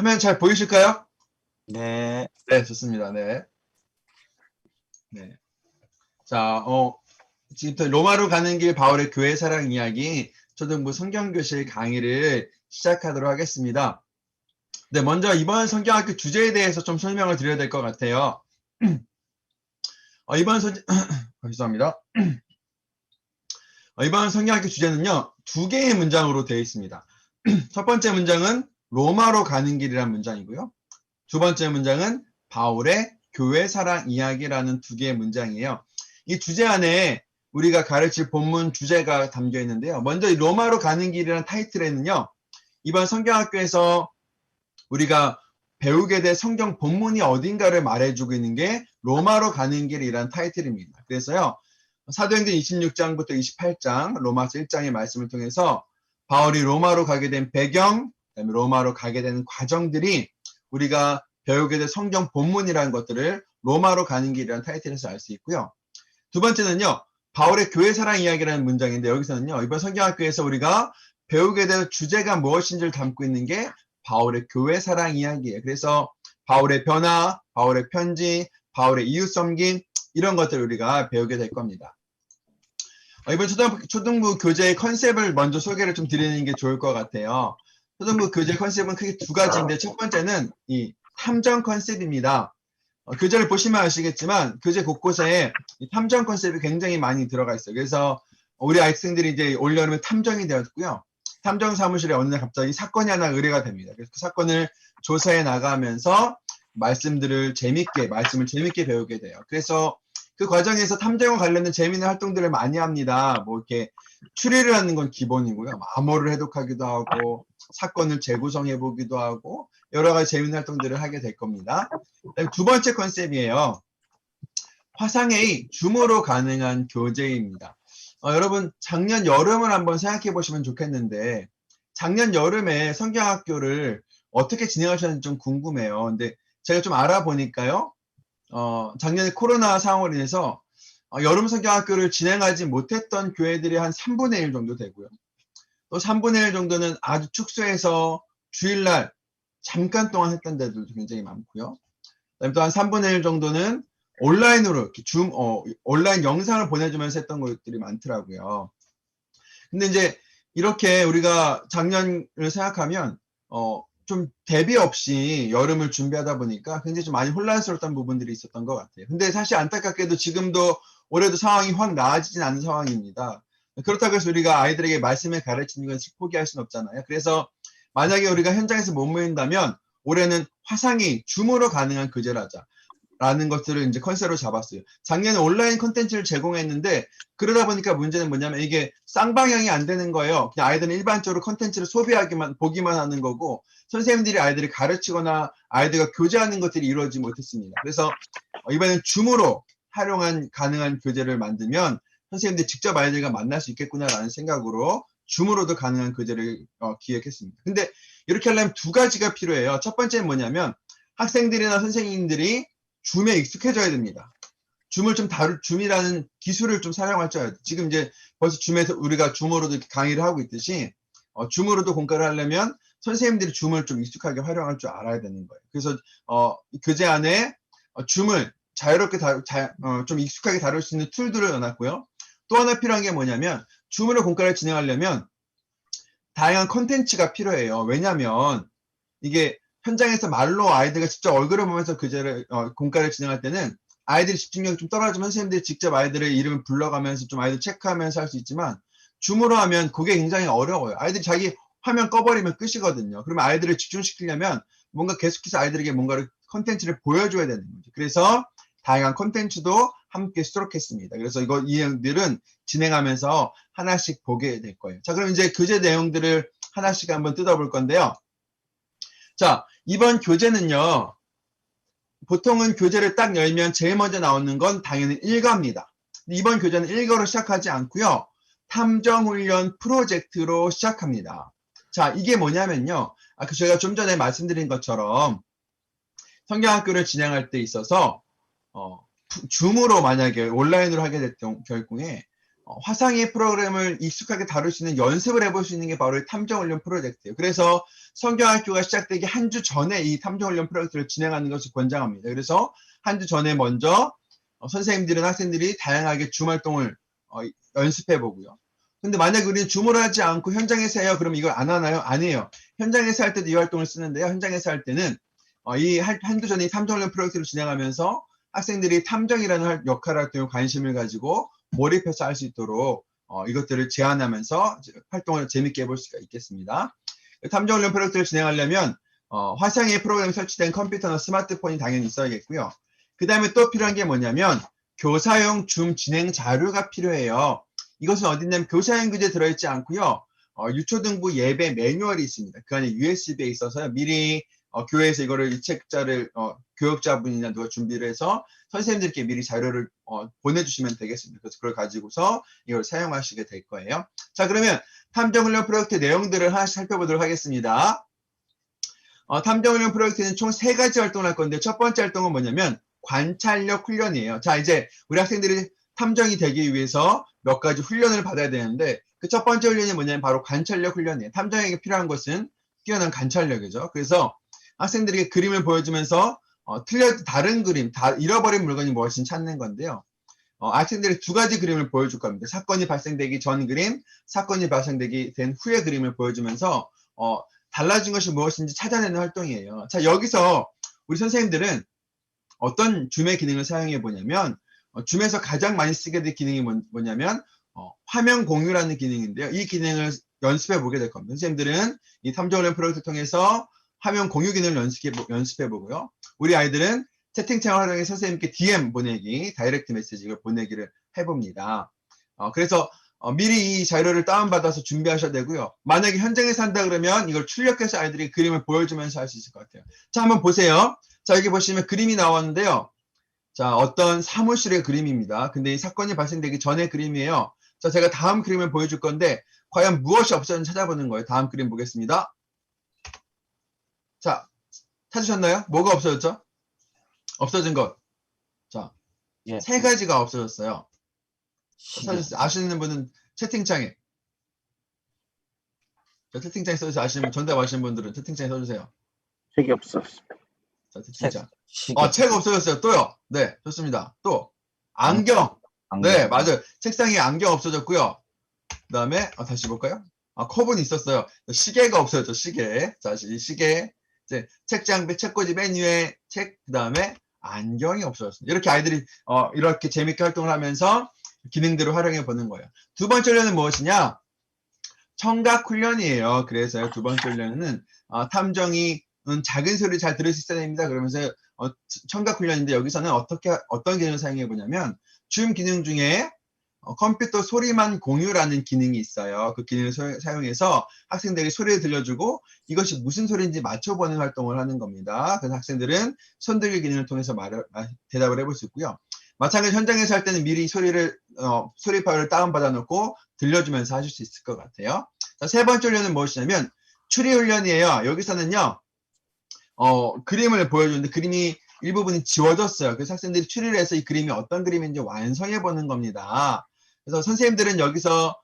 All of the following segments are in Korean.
화면 잘 보이실까요? 네. 네, 좋습니다. 네. 네. 자, 지금부터 로마로 가는 길 바울의 교회 사랑 이야기 초등부 성경교실 강의를 시작하도록 하겠습니다. 네, 먼저 이번 성경학교 주제에 대해서 좀 설명을 드려야 될 것 같아요. 죄송합니다. 이번 성경학교 주제는요, 두 개의 문장으로 되어 있습니다. 첫 번째 문장은 로마로 가는 길이라는 문장이고요. 두 번째 문장은 바울의 교회 사랑 이야기라는 두 개의 문장이에요. 이 주제 안에 우리가 가르칠 본문 주제가 담겨 있는데요. 먼저 이 로마로 가는 길이라는 타이틀에는요. 이번 성경학교에서 우리가 배우게 될 성경 본문이 어딘가를 말해주고 있는 게 로마로 가는 길이라는 타이틀입니다. 그래서요. 사도행전 26장부터 28장 로마서 1장의 말씀을 통해서 바울이 로마로 가게 된 배경, 그다음에 로마로 가게 되는 과정들이 우리가 배우게 될 성경 본문이라는 것들을 로마로 가는 길이라는 타이틀에서 알 수 있고요. 두 번째는요. 바울의 교회 사랑 이야기라는 문장인데 여기서는요. 이번 성경학교에서 우리가 배우게 될 주제가 무엇인지를 담고 있는 게 바울의 교회 사랑 이야기예요. 그래서 바울의 변화, 바울의 편지, 바울의 이웃 섬김 이런 것들을 우리가 배우게 될 겁니다. 이번 초등부 교재의 컨셉을 먼저 소개를 좀 드리는 게 좋을 것 같아요. 초등부 교재 컨셉은 크게 두 가지인데 첫 번째는 이 탐정 컨셉입니다. 교재를 보시면 아시겠지만 교재 곳곳에 이 탐정 컨셉이 굉장히 많이 들어가 있어요. 그래서 우리 학생들이 이제 올여름에 탐정이 되었고요. 탐정 사무실에 어느 날 갑자기 사건이 하나 의뢰가 됩니다. 그래서 그 사건을 조사해 나가면서 말씀을 재밌게 배우게 돼요. 그래서 그 과정에서 탐정과 관련된 재미있는 활동들을 많이 합니다. 뭐 이렇게 추리를 하는 건 기본이고요. 암호를 해독하기도 하고 사건을 재구성해 보기도 하고 여러 가지 재미있는 활동들을 하게 될 겁니다. 두 번째 컨셉이에요. 화상회의, 줌으로 가능한 교재입니다. 여러분 작년 여름을 한번 생각해 보시면 좋겠는데 작년 여름에 성경학교를 어떻게 진행하셨는지 좀 궁금해요. 근데 제가 좀 알아보니까요. 작년에 코로나 상황으로 인해서 여름 성경학교를 진행하지 못했던 교회들이 한 3분의 1 정도 되고요. 또 3분의 1 정도는 아주 축소해서 주일날 잠깐 동안 했던 데들도 굉장히 많고요. 그다음에 또 한 3분의 1 정도는 온라인으로 이렇게 온라인 영상을 보내주면서 했던 것들이 많더라고요. 근데 이제 이렇게 우리가 작년을 생각하면 좀 대비 없이 여름을 준비하다 보니까 굉장히 좀 많이 혼란스러웠던 부분들이 있었던 것 같아요. 근데 사실 안타깝게도 지금도 올해도 상황이 확 나아지진 않은 상황입니다. 그렇다고 해서 우리가 아이들에게 말씀을 가르치는 것을 포기할 수는 없잖아요. 그래서 만약에 우리가 현장에서 못 모인다면 올해는 화상이 줌으로 가능한 교제를 하자. 라는 것들을 이제 컨셉으로 잡았어요. 작년에 온라인 콘텐츠를 제공했는데 그러다 보니까 문제는 뭐냐면 이게 쌍방향이 안 되는 거예요. 그냥 아이들은 일반적으로 콘텐츠를 보기만 하는 거고 선생님들이 아이들을 가르치거나 아이들과 교제하는 것들이 이루어지지 못했습니다. 그래서 이번엔 줌으로 가능한 교재를 만들면 선생님들이 직접 아이들과 만날 수 있겠구나라는 생각으로 줌으로도 가능한 교재를 기획했습니다. 근데 이렇게 하려면 두 가지가 필요해요. 첫 번째는 뭐냐면 학생들이나 선생님들이 줌에 익숙해져야 됩니다. 줌이라는 기술을 좀 사용할 줄 알아야 돼요. 지금 이제 벌써 줌에서 우리가 줌으로도 이렇게 강의를 하고 있듯이 줌으로도 공부를 하려면 선생님들이 줌을 좀 익숙하게 활용할 줄 알아야 되는 거예요. 그래서 교재 안에 줌을 자유롭게 좀 익숙하게 다룰 수 있는 툴들을 넣어놨고요. 또 하나 필요한 게 뭐냐면 줌으로 공과를 진행하려면 다양한 컨텐츠가 필요해요. 왜냐하면 이게 현장에서 말로 아이들과 직접 얼굴을 보면서 공과를 진행할 때는 아이들이 집중력이 좀 떨어지면 선생님들이 직접 아이들의 이름을 불러가면서 좀 아이들 체크하면서 할 수 있지만 줌으로 하면 그게 굉장히 어려워요. 아이들이 자기 화면 꺼버리면 끝이거든요. 그러면 아이들을 집중시키려면 뭔가 계속해서 아이들에게 뭔가를 컨텐츠를 보여줘야 되는 거죠. 그래서 다양한 컨텐츠도 함께 수록했습니다. 그래서 이 내용들은 진행하면서 하나씩 보게 될 거예요. 자, 그럼 이제 교재 내용들을 하나씩 한번 뜯어볼 건데요. 자, 이번 교재는요. 보통은 교재를 딱 열면 제일 먼저 나오는 건 당연히 일과입니다. 이번 교재는 일과로 시작하지 않고요. 탐정훈련 프로젝트로 시작합니다. 자, 이게 뭐냐면요. 제가 좀 전에 말씀드린 것처럼 성경학교를 진행할 때 있어서 줌으로 만약에 온라인으로 하게 됐던 경우에 화상의 프로그램을 익숙하게 다룰 수 있는 연습을 해볼 수 있는 게 바로 이 탐정훈련 프로젝트예요. 그래서 성경학교가 시작되기 한 주 전에 이 탐정훈련 프로젝트를 진행하는 것을 권장합니다. 그래서 한 주 전에 먼저 선생님들이나 학생들이 다양하게 줌 활동을 연습해 보고요. 근데 만약에 우리는 줌을 하지 않고 현장에서 해요. 그럼 이걸 안 하나요? 아니에요. 현장에서 할 때도 이 활동을 쓰는데요. 현장에서 할 때는 이 한두 전에 탐정훈련 프로젝트를 진행하면서 학생들이 탐정이라는 역할에 관심을 가지고 몰입해서 할 수 있도록 이것들을 제안하면서 활동을 재밌게 해볼 수가 있겠습니다. 탐정훈련 프로젝트를 진행하려면 화상의 프로그램이 설치된 컴퓨터나 스마트폰이 당연히 있어야겠고요. 그 다음에 또 필요한 게 뭐냐면 교사용 줌 진행 자료가 필요해요. 이것은 어딨냐면 교사용 교재에 들어있지 않고요. 유초등부 예배 매뉴얼이 있습니다. 그 안에 USB에 있어서 미리 교회에서 이거를 이 책자를 교육자분이나 누가 준비를 해서 선생님들께 미리 자료를 보내주시면 되겠습니다. 그래서 그걸 가지고서 이걸 사용하시게 될 거예요. 자, 그러면 탐정훈련 프로젝트 내용들을 하나씩 살펴보도록 하겠습니다. 탐정훈련 프로젝트는 총 3가지 활동을 할 건데 첫 번째 활동은 뭐냐면 관찰력 훈련이에요. 자, 이제 우리 학생들이 탐정이 되기 위해서 몇 가지 훈련을 받아야 되는데 그 첫 번째 훈련이 뭐냐면 바로 관찰력 훈련이에요. 탐정에게 필요한 것은 뛰어난 관찰력이죠. 그래서 학생들에게 그림을 보여주면서 다른 그림, 잃어버린 물건이 무엇인지 찾는 건데요. 학생들이 2가지 그림을 보여줄 겁니다. 사건이 발생되기 전 그림, 사건이 발생되기 된 후의 그림을 보여주면서 달라진 것이 무엇인지 찾아내는 활동이에요. 자, 여기서 우리 선생님들은 어떤 줌의 기능을 사용해 보냐면 줌에서 가장 많이 쓰게 될 기능이 뭐냐면 화면 공유라는 기능인데요. 이 기능을 연습해 보게 될 겁니다. 선생님들은 이 탐정훈련 프로젝트를 통해서 화면 공유 기능을 연습해 보고요. 우리 아이들은 채팅창을 활용해 선생님께 DM 보내기, 다이렉트 메시지를 보내기를 해봅니다. 그래서 미리 이 자료를 다운받아서 준비하셔야 되고요. 만약에 현장에서 한다 그러면 이걸 출력해서 아이들이 그림을 보여주면서 할 수 있을 것 같아요. 자, 한번 보세요. 자, 여기 보시면 그림이 나왔는데요. 자, 어떤 사무실의 그림입니다. 근데 이 사건이 발생되기 전의 그림이에요. 자, 제가 다음 그림을 보여줄 건데 과연 무엇이 없어졌는지 찾아보는 거예요. 다음 그림 보겠습니다. 자, 찾으셨나요? 뭐가 없어졌죠? 없어진 것. 자, 예. 3가지가 없어졌어요. 시계. 아시는 분은 채팅창에. 채팅창에 써주세요. 정답 아시는 분들은 채팅창에 써주세요. 책이 없었어. 자, 채팅창. 시계. 책 없어졌어요. 또요. 네, 좋습니다. 또 안경. 네, 맞아요. 책상에 안경 없어졌고요. 그 다음에 다시 볼까요? 컵은 있었어요. 시계가 없어졌죠. 시계. 자, 이 시계. 이제 책장, 책꽂이 맨 위에 책, 그 다음에 안경이 없어졌습니다. 이렇게 아이들이 이렇게 재밌게 활동을 하면서 기능들을 활용해 보는 거예요. 두 번째 훈련은 무엇이냐? 청각 훈련이에요. 그래서 두 번째 훈련은 탐정이 작은 소리를 잘 들을 수 있어야 됩니다. 그러면서 청각 훈련인데 여기서는 어떤 기능을 사용해 보냐면 줌 기능 중에 컴퓨터 소리만 공유라는 기능이 있어요. 그 기능을 사용해서 학생들이 소리를 들려주고 이것이 무슨 소리인지 맞춰보는 활동을 하는 겁니다. 그래서 학생들은 손들기 기능을 통해서 대답을 해볼 수 있고요. 마찬가지로 현장에서 할 때는 미리 소리 파일을 다운받아 놓고 들려주면서 하실 수 있을 것 같아요. 자, 세 번째 훈련은 무엇이냐면 추리 훈련이에요. 여기서는요, 그림을 보여주는데 그림이 일부분이 지워졌어요. 그래서 학생들이 추리를 해서 이 그림이 어떤 그림인지 완성해 보는 겁니다. 그래서 선생님들은 여기서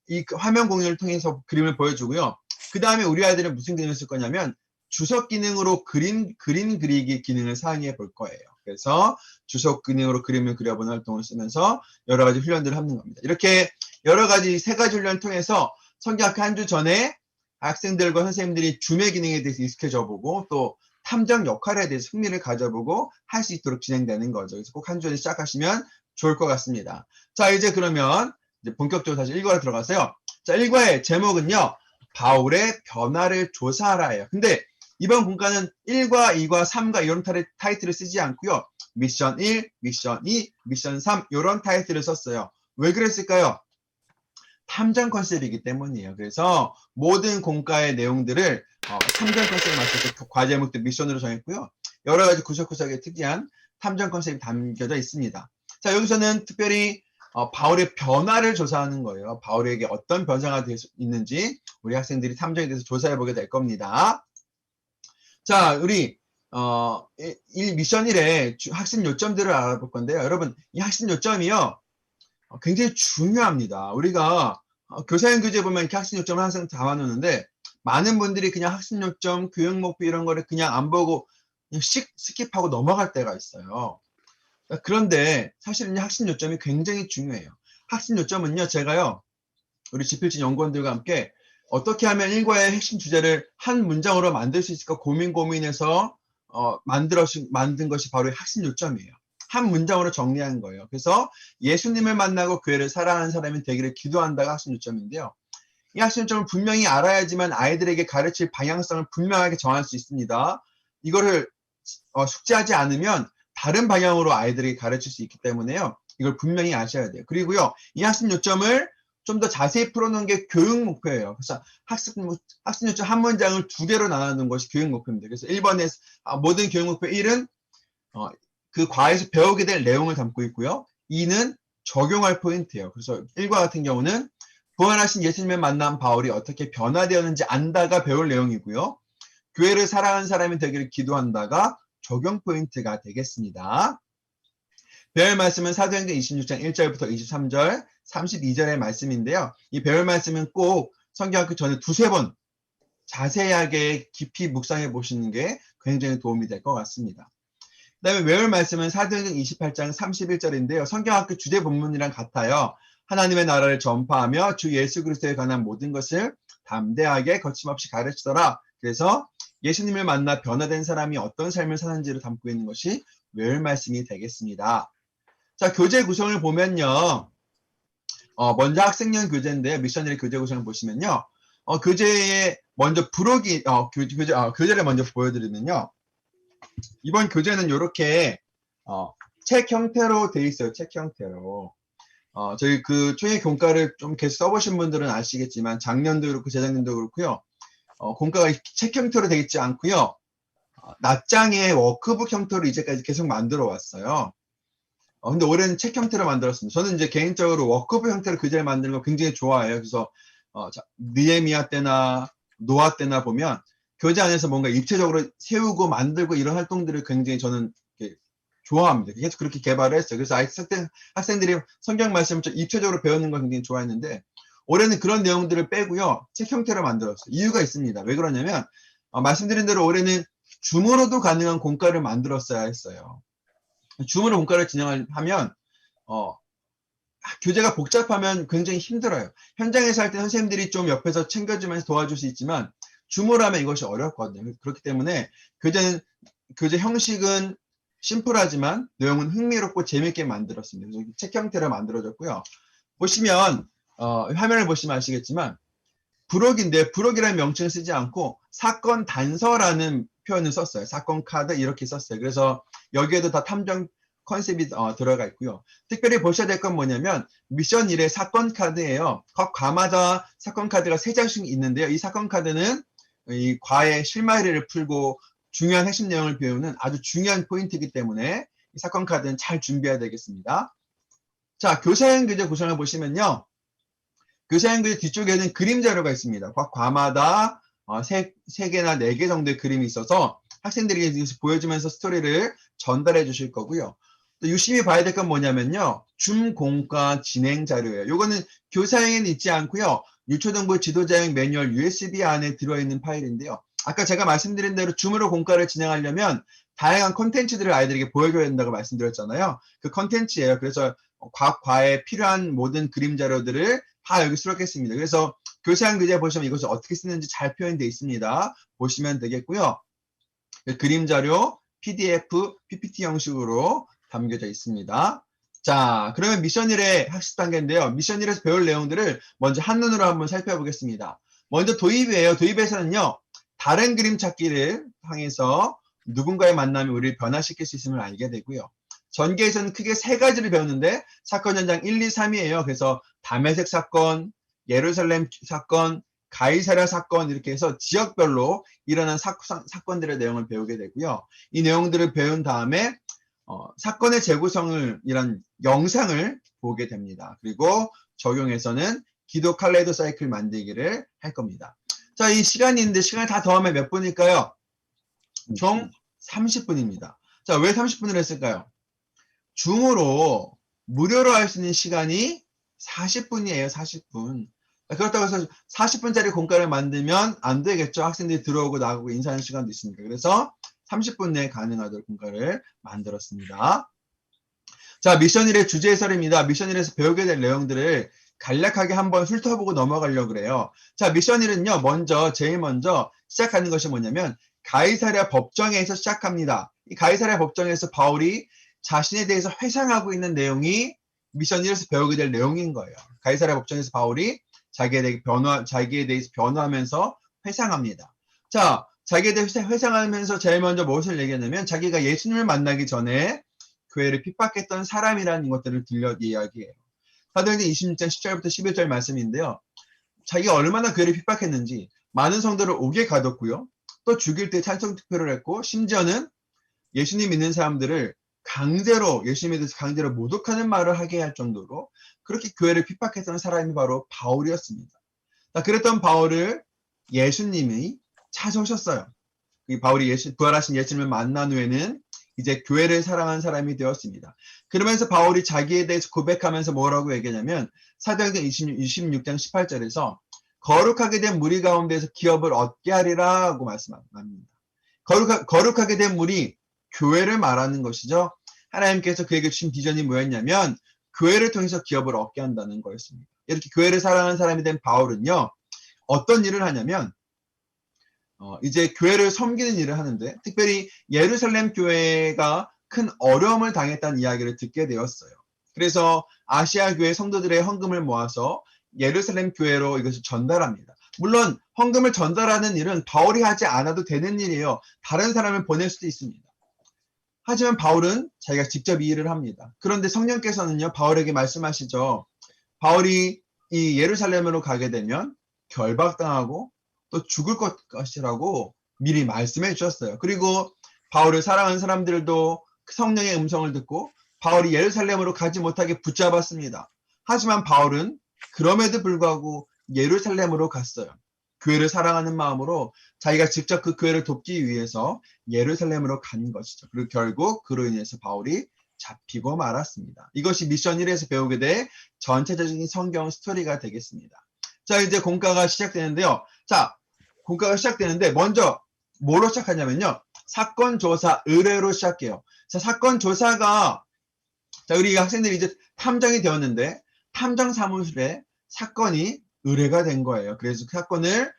이 화면 공유를 통해서 그림을 보여주고요. 그 다음에 우리 아이들은 무슨 기능을 쓸 거냐면 주석 기능으로 그림 그리기 기능을 사용해 볼 거예요. 그래서 주석 기능으로 그림을 그려보는 활동을 쓰면서 여러 가지 훈련들을 하는 겁니다. 이렇게 여러 가지 3가지 훈련을 통해서 성경학교 한 주 전에 학생들과 선생님들이 줌의 기능에 대해서 익숙해져 보고 또 탐정 역할에 대해서 흥미를 가져보고 할 수 있도록 진행되는 거죠. 그래서 꼭 한 주에 시작하시면 좋을 것 같습니다. 자, 이제 그러면 이제 본격적으로 다시 1과로 들어가서요. 자, 1과의 제목은요. 바울의 변화를 조사하라예요. 근데 이번 공과는 1과, 2과, 3과 이런 타이틀을 쓰지 않고요. 미션 1, 미션 2, 미션 3 이런 타이틀을 썼어요. 왜 그랬을까요? 탐정 컨셉이기 때문이에요. 그래서 모든 공과의 내용들을 탐정 컨셉에 맞춰서 과제 목표 미션으로 정했고요. 여러 가지 구석구석에 특이한 탐정 컨셉이 담겨져 있습니다. 자, 여기서는 특별히 바울의 변화를 조사하는 거예요. 바울에게 어떤 변화가 있는지 우리 학생들이 탐정에 대해서 조사해 보게 될 겁니다. 자, 우리 이 미션 1의 학습 요점들을 알아볼 건데요. 여러분, 이 학습 요점이요. 굉장히 중요합니다. 우리가 교사형 교재 보면 이렇게 학습 요점을 항상 담아놓는데 많은 분들이 그냥 학습 요점, 교육 목표 이런 거를 그냥 안 보고 그냥 스킵하고 넘어갈 때가 있어요. 그런데 사실은 학습 요점이 굉장히 중요해요. 학습 요점은요, 제가요, 우리 지필진 연구원들과 함께 어떻게 하면 일과의 핵심 주제를 한 문장으로 만들 수 있을까 고민해서 만든 것이 바로 학습 요점이에요. 한 문장으로 정리한 거예요. 그래서 예수님을 만나고 교회를 사랑하는 사람이 되기를 기도한다가 학습 요점인데요. 이 학습 요점을 분명히 알아야지만 아이들에게 가르칠 방향성을 분명하게 정할 수 있습니다. 이거를 숙지하지 않으면 다른 방향으로 아이들에게 가르칠 수 있기 때문에요. 이걸 분명히 아셔야 돼요. 그리고요, 이 학습 요점을 좀 더 자세히 풀어놓은 게 교육 목표예요. 그래서 학습 요점 한 문장을 두 개로 나누는 것이 교육 목표입니다. 그래서 1번에 모든 교육 목표 1은 그 과에서 배우게 될 내용을 담고 있고요. 2는 적용할 포인트예요. 그래서 1과 같은 경우는 부활하신 예수님을 만난 바울이 어떻게 변화되었는지 안다가 배울 내용이고요. 교회를 사랑하는 사람이 되기를 기도한다가 적용 포인트가 되겠습니다. 배울 말씀은 사도행전 26장 1절부터 23절, 32절의 말씀인데요. 이 배울 말씀은 꼭 성경학교 전에 두세 번 자세하게 깊이 묵상해 보시는 게 굉장히 도움이 될 것 같습니다. 그 다음에 외울 말씀은 사도행전 28장 31절인데요. 성경학교 주제 본문이랑 같아요. 하나님의 나라를 전파하며 주 예수 그리스도에 관한 모든 것을 담대하게 거침없이 가르치더라. 그래서 예수님을 만나 변화된 사람이 어떤 삶을 사는지를 담고 있는 것이 외울 말씀이 되겠습니다. 자, 교재 구성을 보면요. 먼저 학생용 교재인데요. 미셔너리 교재 구성을 보시면요. 교재에 먼저 교재를 먼저 보여드리면요. 이번 교재는 이렇게 책 형태로 되어 있어요. 책 형태로. 저희 그 총회 공과를 좀 계속 써보신 분들은 아시겠지만 작년도 그렇고 재작년도 그렇고요. 공과가 책 형태로 되어 있지 않고요. 낱장의 워크북 형태로 이제까지 계속 만들어 왔어요. 근데 올해는 책 형태로 만들었습니다. 저는 이제 개인적으로 워크북 형태로 교재를 만드는 거 굉장히 좋아해요. 그래서 느헤미야 때나 노아 때나 보면 교재 안에서 뭔가 입체적으로 세우고 만들고 이런 활동들을 굉장히 저는 좋아합니다. 계속 그렇게 개발을 했어요. 그래서 학생들이 성경 말씀을 좀 입체적으로 배우는 걸 굉장히 좋아했는데 올해는 그런 내용들을 빼고요. 책 형태로 만들었어요. 이유가 있습니다. 왜 그러냐면 말씀드린 대로 올해는 줌으로도 가능한 공과를 만들었어야 했어요. 줌으로 공과를 진행하면 교재가 복잡하면 굉장히 힘들어요. 현장에서 할 때 선생님들이 좀 옆에서 챙겨주면서 도와줄 수 있지만 줌으로 하면 이것이 어렵거든요. 그렇기 때문에 교재 형식은 심플하지만 내용은 흥미롭고 재밌게 만들었습니다. 그래서 책 형태로 만들어졌고요. 보시면 화면을 보시면 아시겠지만 부록인데 부록이라는 명칭을 쓰지 않고 사건 단서라는 표현을 썼어요. 사건 카드 이렇게 썼어요. 그래서 여기에도 다 탐정 컨셉이 들어가 있고요. 특별히 보셔야 될 건 뭐냐면 미션 1의 사건 카드예요. 각 과마다 사건 카드가 3장씩 있는데요. 이 사건 카드는 이 과의 실마리를 풀고 중요한 핵심 내용을 배우는 아주 중요한 포인트이기 때문에 이 사건 카드는 잘 준비해야 되겠습니다. 자, 교사형 교재 구성을 보시면요. 교사형 교재 뒤쪽에는 그림 자료가 있습니다. 각 과마다 3개나 4개 정도의 그림이 있어서 학생들에게 보여주면서 스토리를 전달해 주실 거고요. 또 유심히 봐야 될 건 뭐냐면요. 줌 공과 진행 자료예요. 요거는 교사형에는 있지 않고요. 유초등부 지도자형 매뉴얼 USB 안에 들어있는 파일인데요. 아까 제가 말씀드린 대로 줌으로 공과를 진행하려면 다양한 콘텐츠들을 아이들에게 보여줘야 된다고 말씀드렸잖아요. 그 콘텐츠예요. 그래서 각 과에 필요한 모든 그림 자료들을 다 여기 수록했습니다. 그래서 교사형 교재 보시면 이것을 어떻게 쓰는지 잘 표현되어 있습니다. 보시면 되겠고요. 그림 자료, PDF, PPT 형식으로 담겨져 있습니다. 자, 그러면 미션 1의 학습 단계인데요. 미션 1에서 배울 내용들을 먼저 한눈으로 한번 살펴보겠습니다. 먼저 도입이에요. 도입에서는요. 다른 그림 찾기를 향해서 누군가의 만남이 우리를 변화시킬 수 있음을 알게 되고요. 전개에서는 크게 3가지를 배우는데 사건 현장 1, 2, 3이에요. 그래서 다메섹 사건, 예루살렘 사건, 가이사랴 사건 이렇게 해서 지역별로 일어난 사건들의 내용을 배우게 되고요. 이 내용들을 배운 다음에 사건의 재구성을 이런 영상을 보게 됩니다. 그리고 적용해서는 기도 칼레이도 사이클 만들기를 할 겁니다. 자, 이 시간이 있는데 시간을 다 더하면 몇 분일까요? 총 30분입니다. 자, 왜 30분을 했을까요? 줌으로 무료로 할 수 있는 시간이 40분이에요, 40분. 그렇다고 해서 40분짜리 공과를 만들면 안 되겠죠. 학생들이 들어오고 나가고 인사하는 시간도 있으니까. 그래서 30분 내에 가능하도록 공과를 만들었습니다. 자, 미션 1의 주제 해설입니다. 미션 1에서 배우게 될 내용들을 간략하게 한번 훑어보고 넘어가려고 그래요. 자, 미션 1은요, 제일 먼저 시작하는 것이 뭐냐면, 가이사랴 법정에서 시작합니다. 이 가이사랴 법정에서 바울이 자신에 대해서 회상하고 있는 내용이 미션 1에서 배우게 될 내용인 거예요. 가이사랴 법정에서 바울이 자기에 대해서 변화하면서 회상합니다. 자, 자기에 대해서 회상하면서 제일 먼저 무엇을 얘기하냐면, 자기가 예수님을 만나기 전에 교회를 핍박했던 사람이라는 것들을 들려 이야기해요. 사도행전 26장 10절부터 11절 말씀인데요. 자기가 얼마나 교회를 핍박했는지 많은 성도를 옥에 가뒀고요. 또 죽일 때 찬송 투표를 했고, 심지어는 예수님 믿는 사람들을 예수님에 대해서 강제로 모독하는 말을 하게 할 정도로 그렇게 교회를 핍박했던 사람이 바로 바울이었습니다. 그랬던 바울을 예수님이 찾아오셨어요. 바울이 부활하신 예수님을 만난 후에는 이제 교회를 사랑한 사람이 되었습니다. 그러면서 바울이 자기에 대해서 고백하면서 뭐라고 얘기하냐면 사도행전 26장 18절에서 거룩하게 된 무리 가운데에서 기업을 얻게 하리라고 말씀합니다. 거룩하게 된 무리, 교회를 말하는 것이죠. 하나님께서 그에게 주신 비전이 뭐였냐면 교회를 통해서 기업을 얻게 한다는 거였습니다. 이렇게 교회를 사랑하는 사람이 된 바울은요, 어떤 일을 하냐면 이제 교회를 섬기는 일을 하는데, 특별히 예루살렘 교회가 큰 어려움을 당했다는 이야기를 듣게 되었어요. 그래서 아시아 교회 성도들의 헌금을 모아서 예루살렘 교회로 이것을 전달합니다. 물론 헌금을 전달하는 일은 바울이 하지 않아도 되는 일이에요. 다른 사람을 보낼 수도 있습니다. 하지만 바울은 자기가 직접 이 일을 합니다. 그런데 성령께서는요, 바울에게 말씀하시죠. 바울이 이 예루살렘으로 가게 되면 결박당하고 또 죽을 것이라고 미리 말씀해 주셨어요. 그리고 바울을 사랑하는 사람들도 성령의 음성을 듣고 바울이 예루살렘으로 가지 못하게 붙잡았습니다. 하지만 바울은 그럼에도 불구하고 예루살렘으로 갔어요. 교회를 사랑하는 마음으로 자기가 직접 그 교회를 돕기 위해서 예루살렘으로 간 것이죠. 그리고 결국 그로 인해서 바울이 잡히고 말았습니다. 이것이 미션 1에서 배우게 될 전체적인 성경 스토리가 되겠습니다. 자, 이제 공과가 시작되는데요. 자, 공과가 시작되는데 먼저 뭐로 시작하냐면요. 사건 조사 의뢰로 시작해요. 자, 사건 조사가 우리 학생들이 이제 탐정이 되었는데 탐정 사무실에 사건이 의뢰가 된 거예요. 그래서 그 사건을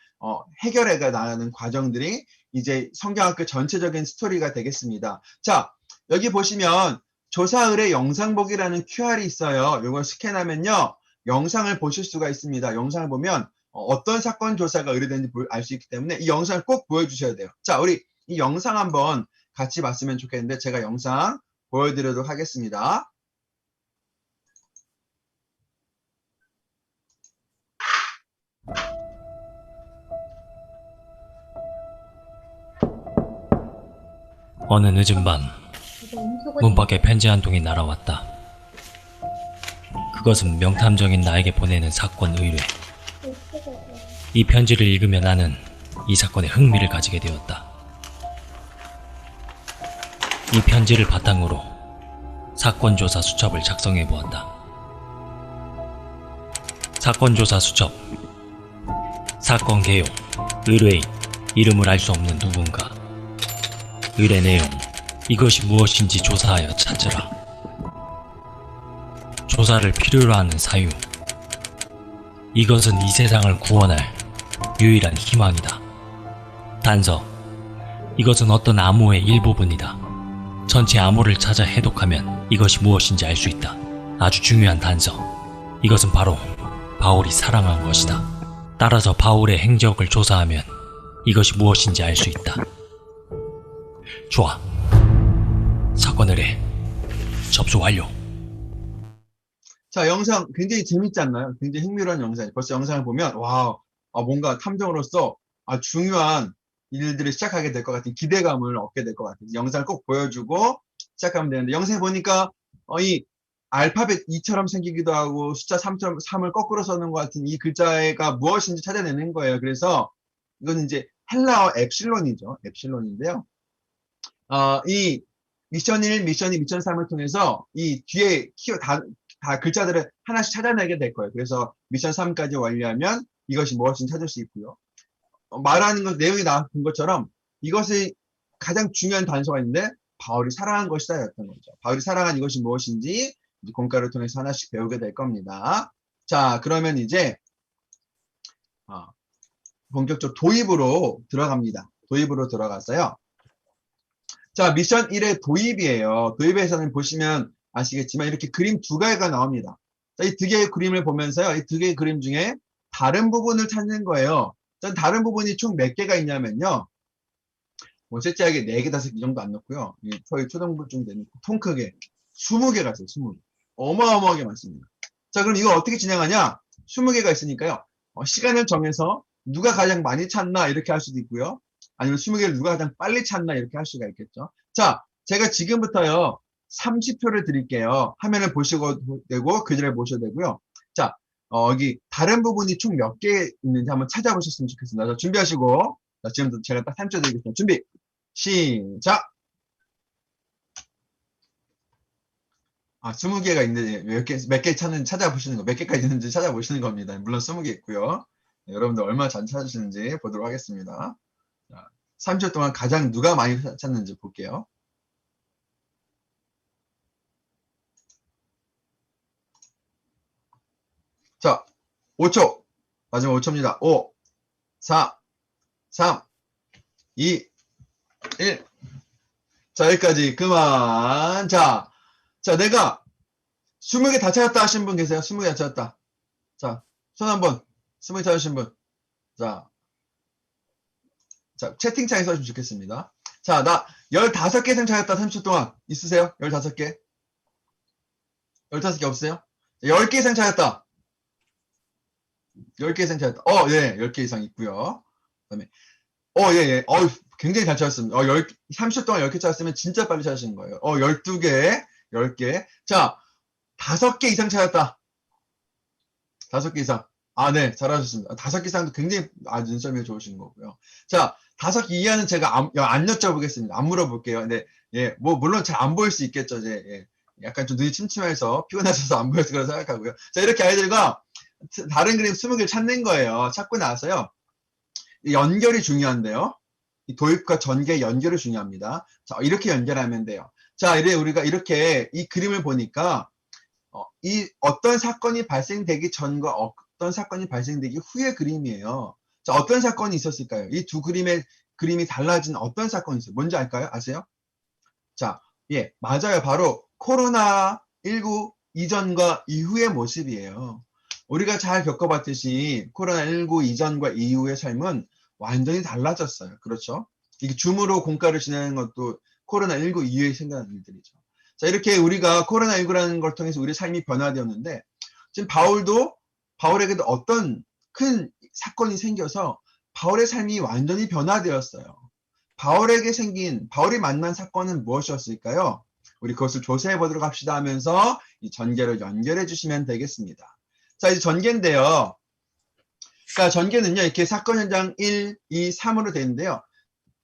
해결해가 나가는 과정들이 이제 성경학교 전체적인 스토리가 되겠습니다. 자, 여기 보시면 조사 의뢰 영상 보기라는 QR이 있어요. 이걸 스캔하면요. 영상을 보실 수가 있습니다. 영상을 보면 어떤 사건 조사가 의뢰되는지 알 수 있기 때문에 이 영상을 꼭 보여주셔야 돼요. 자, 우리 이 영상 한번 같이 봤으면 좋겠는데 제가 영상 보여드리도록 하겠습니다. 어느 늦은 밤 문 밖에 편지 한 통이 날아왔다. 그것은 명탐정인 나에게 보내는 사건 의뢰. 이 편지를 읽으며 나는 이 사건에 흥미를 가지게 되었다. 이 편지를 바탕으로 사건조사 수첩을 작성해 보았다. 사건조사 수첩. 사건 개요. 의뢰인. 이름을 알 수 없는 누군가. 의뢰 내용. 이것이 무엇인지 조사하여 찾으라. 조사를 필요로 하는 사유. 이것은 이 세상을 구원할 유일한 희망이다. 단서. 이것은 어떤 암호의 일부분이다. 전체 암호를 찾아 해독하면 이것이 무엇인지 알 수 있다. 아주 중요한 단서. 이것은 바로 바울이 사랑한 것이다. 따라서 바울의 행적을 조사하면 이것이 무엇인지 알 수 있다. 좋아. 사건 의뢰 접수 완료. 자, 영상 굉장히 재밌지 않나요? 굉장히 흥미로운 영상이에요. 벌써 영상을 보면 와, 뭔가 탐정으로서 중요한 일들을 시작하게 될 것 같은 기대감을 얻게 될 것 같아요. 영상을 꼭 보여주고 시작하면 되는데, 영상에 보니까 이 알파벳 2처럼 생기기도 하고 숫자 3을 거꾸로 써는 것 같은 이 글자가 무엇인지 찾아내는 거예요. 그래서 이건 이제 헬라어 엡실론이죠. 엡실론인데요. 이 미션 1, 미션 2, 미션 3을 통해서 이 뒤에 다 글자들을 하나씩 찾아내게 될 거예요. 그래서 미션 3까지 완료하면 이것이 무엇인지 찾을 수 있고요. 말하는 것, 내용이 나온 것처럼 이것이 가장 중요한 단서가 있는데 바울이 사랑한 것이다 였던 거죠. 바울이 사랑한 이것이 무엇인지 이제 공과를 통해서 하나씩 배우게 될 겁니다. 자, 그러면 이제 본격적으로 도입으로 들어갑니다. 도입으로 들어갔어요. 자, 미션 1의 도입이에요. 도입에서는 보시면 아시겠지만 이렇게 그림 두 개가 나옵니다. 자, 이 두 개의 그림을 보면서요. 이 두 개의 그림 중에 다른 부분을 찾는 거예요. 자, 다른 부분이 총 몇 개가 있냐면요. 뭐 셋째하게 4개, 5개 정도 안 넣고요. 저희 초등부 중 되는 통 크게 20개가 있어요. 20개. 어마어마하게 많습니다. 자, 그럼 이거 어떻게 진행하냐? 20개가 있으니까요. 시간을 정해서 누가 가장 많이 찾나 이렇게 할 수도 있고요. 아니면 20개를 누가 가장 빨리 찾나 이렇게 할 수가 있겠죠. 자, 제가 지금부터요. 30표를 드릴게요. 화면을 보시고 되고 교재를 보셔도 되고요. 자, 여기 다른 부분이 총 몇 개 있는지 한번 찾아보셨으면 좋겠습니다. 자, 준비하시고 자, 지금부터 제가 딱 3초 드리겠습니다. 준비 시작. 20개가 있는데 몇 개 찾는지 찾아보시는 거, 몇 개까지 있는지 찾아보시는 겁니다. 물론 20개 있고요. 네, 여러분들 얼마나 잘 찾으시는지 보도록 하겠습니다. 자, 30초 동안 가장 누가 많이 찾는지 볼게요. 자, 5초. 마지막 5초입니다. 5, 4, 3, 2, 1. 자, 여기까지 그만. 자, 내가 20개 다 찾았다 하신 분 계세요? 20개 다 찾았다. 자, 손 한번. 20개 찾으신 분. 자, 채팅창에 써주시면 좋겠습니다. 자, 나 15개 이상 찾았다. 30초 동안. 있으세요? 15개? 15개 없어요? 10개 이상 찾았다. 10개 이상 찾았다. 예, 10개 이상 있고요. 그다음에 예. 굉장히 잘 찾았습니다. 30초 동안 10개 찾았으면 진짜 빨리 찾으신 거예요. 12개, 10개. 자, 5개 이상 찾았다. 5개 이상. 네, 잘하셨습니다. 5개 이상도 굉장히 눈썰미가 좋으신 거고요. 자, 5개 이하는 제가 안 여쭤보겠습니다. 안 물어볼게요. 근데, 예, 뭐, 물론 잘 안 보일 수 있겠죠. 이제, 예. 약간 좀 눈이 침침해서 피곤하셔서 안 보여서 그런 생각하고요. 자, 이렇게 아이들과 다른 그림 20개를 찾는 거예요. 찾고 나서요. 연결이 중요한데요. 이 도입과 전개 연결이 중요합니다. 자, 이렇게 연결하면 돼요. 자, 우리가 이렇게 이 그림을 보니까, 이 어떤 사건이 발생되기 전과 어떤 사건이 발생되기 후의 그림이에요. 자, 어떤 사건이 있었을까요? 이 두 그림이 달라진 어떤 사건이 있어요? 뭔지 알까요? 아세요? 자, 예, 맞아요. 바로 코로나19 이전과 이후의 모습이에요. 우리가 잘 겪어봤듯이 코로나19 이전과 이후의 삶은 완전히 달라졌어요. 그렇죠? 이게 줌으로 공과를 진행하는 것도 코로나19 이후에 생겨난 일들이죠. 자, 이렇게 우리가 코로나19라는 걸 통해서 우리의 삶이 변화되었는데, 지금 바울에게도 어떤 큰 사건이 생겨서 바울의 삶이 완전히 변화되었어요. 바울이 만난 사건은 무엇이었을까요? 우리 그것을 조사해 보도록 합시다 하면서 이 전개를 연결해 주시면 되겠습니다. 자, 이제 전개인데요. 그러니까 전개는요, 이렇게 사건 현장 1, 2, 3으로 되는데요.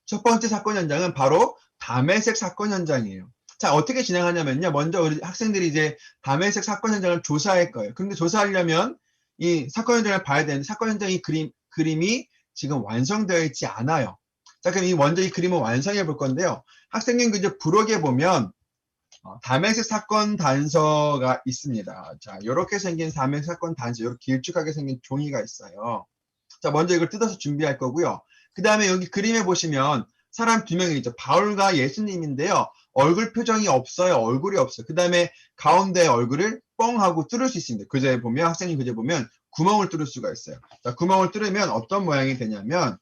첫 번째 사건 현장은 바로 담에색 사건 현장이에요. 자, 어떻게 진행하냐면요. 먼저 우리 학생들이 이제 담에색 사건 현장을 조사할 거예요. 근데 조사하려면 이 사건 현장을 봐야 되는데 사건 현장의 그림이 지금 완성되어 있지 않아요. 자, 그럼 먼저 이 그림을 완성해 볼 건데요. 학생님 이제 부록에 보면 담에색 사건 단서가 있습니다. 자, 이렇게 생긴 담에색 사건 단서, 이렇게 길쭉하게 생긴 종이가 있어요. 자, 먼저 이걸 뜯어서 준비할 거고요. 그 다음에 여기 그림에 보시면 사람 2명이 있죠. 바울과 예수님인데요. 얼굴 표정이 없어요. 얼굴이 없어요. 그 다음에 가운데 얼굴을 뻥 하고 뚫을 수 있습니다. 교재에 보면, 학생님 교재에 보면 구멍을 뚫을 수가 있어요. 자, 구멍을 뚫으면 어떤 모양이 되냐면,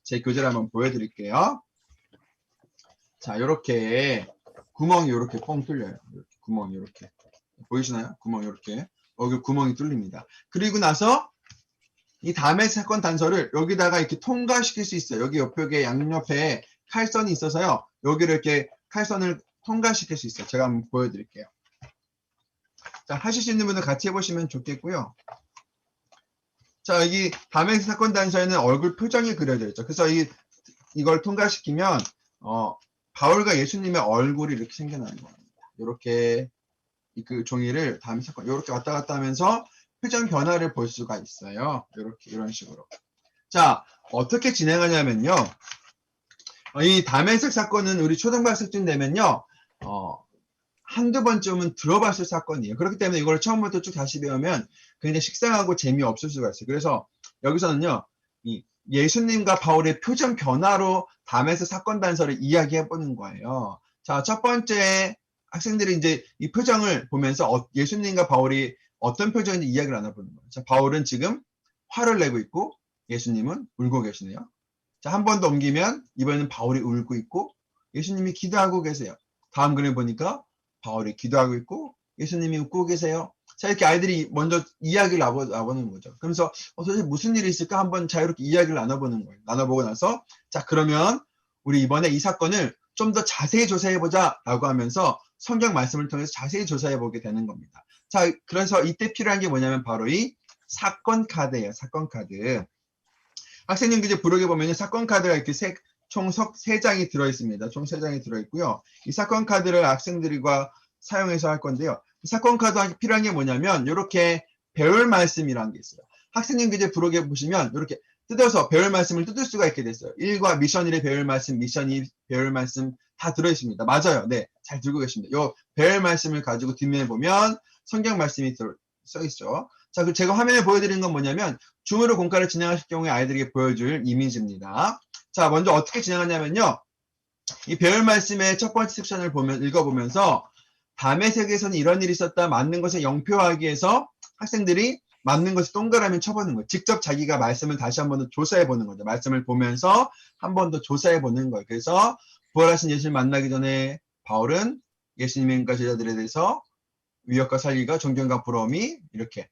제 교재를 한번 보여드릴게요. 자, 이렇게 구멍이 이렇게 뻥 뚫려요. 이렇게, 구멍이 이렇게. 보이시나요? 구멍이 이렇게. 얼굴 구멍이 뚫립니다. 그리고 나서 이 담의 사건 단서를 여기다가 이렇게 통과시킬 수 있어요. 여기 옆쪽에 양옆에 칼선이 있어서요. 여기를 이렇게 칼선을 통과시킬 수 있어요. 제가 한번 보여드릴게요. 자, 하실 수 있는 분들 같이 해보시면 좋겠고요. 자, 여기 담의 사건 단서에는 얼굴 표정이 그려져 있죠. 그래서 이걸 통과시키면 바울과 예수님의 얼굴이 이렇게 생겨나는 겁니다. 이렇게 그 종이를 다음에 사건 이렇게 왔다 갔다 하면서 표정 변화를 볼 수가 있어요. 이렇게 이런 식으로. 자, 어떻게 진행하냐면요. 이 담해색 사건은 우리 초등학생쯤 되면요. 한두 번쯤은 들어봤을 사건이에요. 그렇기 때문에 이걸 처음부터 쭉 다시 배우면 굉장히 식상하고 재미없을 수가 있어요. 그래서 여기서는요. 이 예수님과 바울의 표정 변화로 담에색 사건 단서를 이야기해 보는 거예요. 자, 첫 번째 학생들이 이제 이 표정을 보면서 예수님과 바울이 어떤 표정인지 이야기를 나눠보는 거예요. 자, 바울은 지금 화를 내고 있고 예수님은 울고 계시네요. 자, 한 번 더 옮기면 이번에는 바울이 울고 있고 예수님이 기도하고 계세요. 다음 그림 보니까 바울이 기도하고 있고 예수님이 웃고 계세요. 자, 이렇게 아이들이 먼저 이야기를 나눠보는 거죠. 그러면서 도대체 무슨 일이 있을까 한번 자유롭게 이야기를 나눠보는 거예요. 나눠보고 나서 자, 그러면 우리 이번에 이 사건을 좀 더 자세히 조사해보자 라고 하면서 성경 말씀을 통해서 자세히 조사해보게 되는 겁니다. 자, 그래서 이때 필요한 게 뭐냐면 바로 이 사건 카드예요. 사건 카드. 학생님 이제 부록에 보면 사건 카드가 이렇게 총 3장이 들어있습니다. 총 3장이 들어있고요. 이 사건 카드를 학생들과 사용해서 할 건데요. 사건 카드 필요한 게 뭐냐면 이렇게 배울 말씀이라는 게 있어요. 학생님 이제 부록에 보시면 이렇게 뜯어서 배울 말씀을 뜯을 수가 있게 됐어요. 1과 미션 1의 배울 말씀, 미션 2 배울 말씀 다 들어있습니다. 맞아요. 네, 잘 들고 계십니다. 이 배울 말씀을 가지고 뒷면에 보면 성경 말씀이 써 있죠. 자, 그 제가 화면에 보여드리는 건 뭐냐면 줌으로 공과를 진행하실 경우에 아이들에게 보여줄 이미지입니다. 자, 먼저 어떻게 진행하냐면요. 이 배울 말씀의 첫 번째 섹션을 읽어보면서 담의 세계에서는 이런 일이 있었다. 맞는 것을 영표하기 위해서 학생들이 맞는 것을 동그라미 쳐보는 거예요. 직접 자기가 말씀을 다시 한 번 더 조사해보는 거죠. 말씀을 보면서 한 번 더 조사해보는 거예요. 그래서 부활하신 예수를 만나기 전에 바울은 예수님과 제자들에 대해서 위협과 살기가 존경과 부러움이 이렇게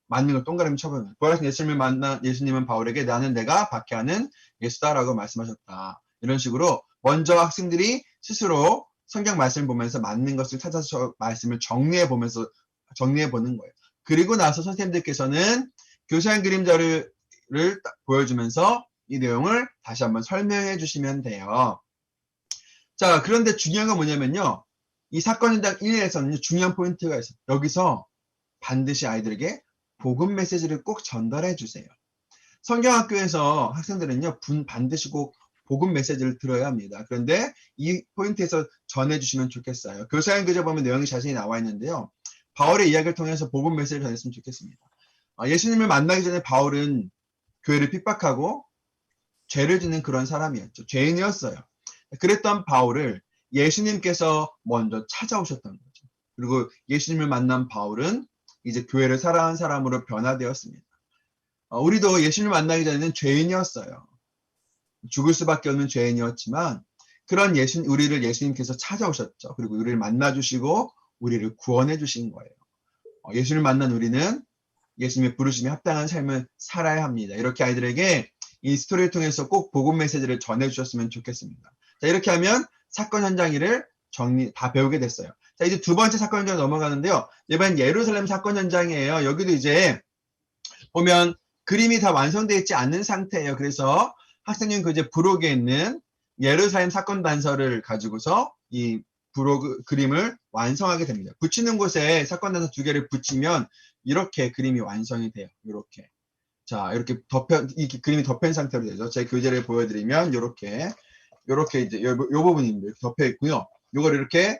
맞는 걸 동그라미 쳐보는 거예요. 부활하신 예수님을 만난 예수님은 바울에게 나는 내가 박해하는 예수다라고 말씀하셨다. 이런 식으로 먼저 학생들이 스스로 성경 말씀을 보면서 맞는 것을 찾아서 말씀을 정리해 보는 거예요. 그리고 나서 선생님들께서는 교사한 그림자를 보여주면서 이 내용을 다시 한번 설명해 주시면 돼요. 자, 그런데 중요한 건 뭐냐면요. 이 사건 현장 1에서는 중요한 포인트가 있어요. 여기서 반드시 아이들에게 복음 메시지를 꼭 전달해 주세요. 성경학교에서 학생들은요, 반드시 꼭 복음 메시지를 들어야 합니다. 그런데 이 포인트에서 전해주시면 좋겠어요. 교사형 교재 보면 내용이 자세히 나와 있는데요. 바울의 이야기를 통해서 복음 메시지를 전했으면 좋겠습니다. 예수님을 만나기 전에 바울은 교회를 핍박하고 죄를 짓는 그런 사람이었죠. 죄인이었어요. 그랬던 바울을 예수님께서 먼저 찾아오셨던 거죠. 그리고 예수님을 만난 바울은 이제 교회를 사랑하는 사람으로 변화되었습니다. 우리도 예수님을 만나기 전에는 죄인이었어요. 죽을 수밖에 없는 죄인이었지만 그런 우리를 예수님께서 찾아오셨죠. 그리고 우리를 만나주시고 우리를 구원해 주신 거예요. 예수님을 만난 우리는 예수님의 부르심에 합당한 삶을 살아야 합니다. 이렇게 아이들에게 이 스토리를 통해서 꼭 복음 메시지를 전해주셨으면 좋겠습니다. 자, 이렇게 하면 사건 현장 일을 다 배우게 됐어요. 자, 이제 두 번째 사건 현장 넘어가는데요. 이번엔 예루살렘 사건 현장이에요. 여기도 이제 보면 그림이 다 완성되어 있지 않는 상태예요. 그래서 학생님 그 이제 부록에 있는 예루살렘 사건 단서를 가지고서 이 그림을 완성하게 됩니다. 붙이는 곳에 사건 단서 2개를 붙이면 이렇게 그림이 완성이 돼요. 이렇게. 자, 이렇게 이 그림이 덮인 상태로 되죠. 제 교재를 보여드리면 이렇게 이제 요 부분입니다. 이렇게 덮여 있고요. 이걸 이렇게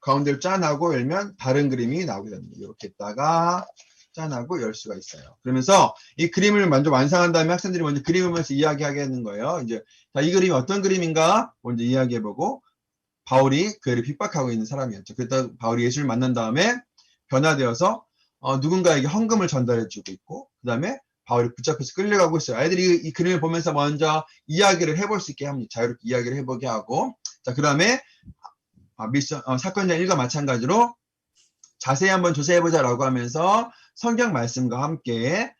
가운데를 짠하고 열면 다른 그림이 나오게 됩니다. 이렇게 있다가 짠하고 열 수가 있어요. 그러면서 이 그림을 먼저 완성한 다음에 학생들이 먼저 그림을 보면서 이야기하게 하는 거예요. 이제 자, 이 그림이 어떤 그림인가 먼저 이야기해보고 바울이 교회를 핍박하고 있는 사람이었죠. 그랬다 바울이 예수를 만난 다음에 변화되어서 누군가에게 헌금을 전달해주고 있고 그 다음에 바울이 붙잡혀서 끌려가고 있어요. 아이들이 이 그림을 보면서 먼저 이야기를 해볼 수 있게 합니다. 자유롭게 이야기를 해보게 하고 자, 그 다음에 사건장 1과 마찬가지로 자세히 한번 조사해보자 라고 하면서 성경 말씀과 함께